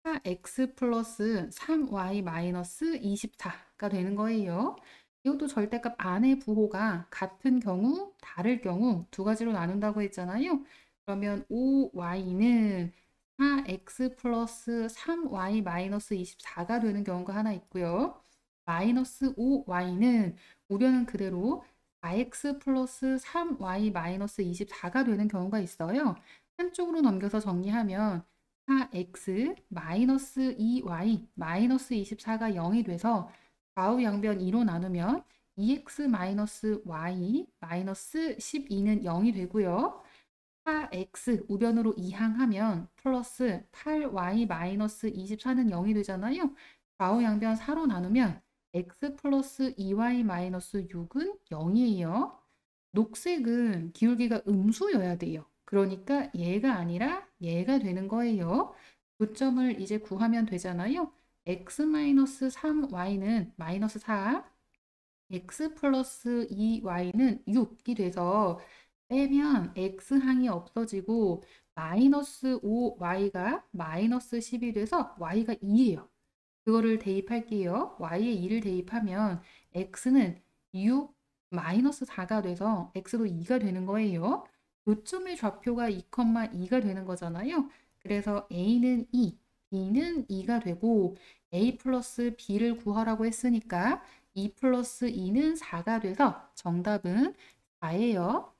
4x 플러스 3y 마이너스 24가 되는 거예요. 이것도 절대값 안의 부호가 같은 경우, 다를 경우 두 가지로 나눈다고 했잖아요. 그러면 5y는 4x 플러스 3y 마이너스 24가 되는 경우가 하나 있고요. 마이너스 5y는 우변은 그대로 4x 플러스 3y 마이너스 24가 되는 경우가 있어요. 한쪽으로 넘겨서 정리하면 4x 마이너스 2y 마이너스 24가 0이 돼서 좌우 양변 2로 나누면 2x 마이너스 y 마이너스 12는 0이 되고요. 4x 우변으로 이항하면 플러스 8y 마이너스 24는 0이 되잖아요. 좌우 양변 4로 나누면 x 플러스 2y 마이너스 6은 0이에요. 녹색은 기울기가 음수여야 돼요. 그러니까 얘가 아니라 얘가 되는 거예요. 교점을 이제 구하면 되잖아요. x 마이너스 3y는 마이너스 4, x 플러스 2y는 6이 돼서 빼면 x항이 없어지고 마이너스 5y가 마이너스 10이 돼서 y가 2예요. 그거를 대입할게요. y에 2를 대입하면 x는 6 마이너스 4가 돼서 x도 2가 되는 거예요. 요점의 좌표가 2,2가 되는 거잖아요. 그래서 a는 2, b는 2가 되고 a 플러스 b를 구하라고 했으니까 2 플러스 2는 4가 돼서 정답은 4예요.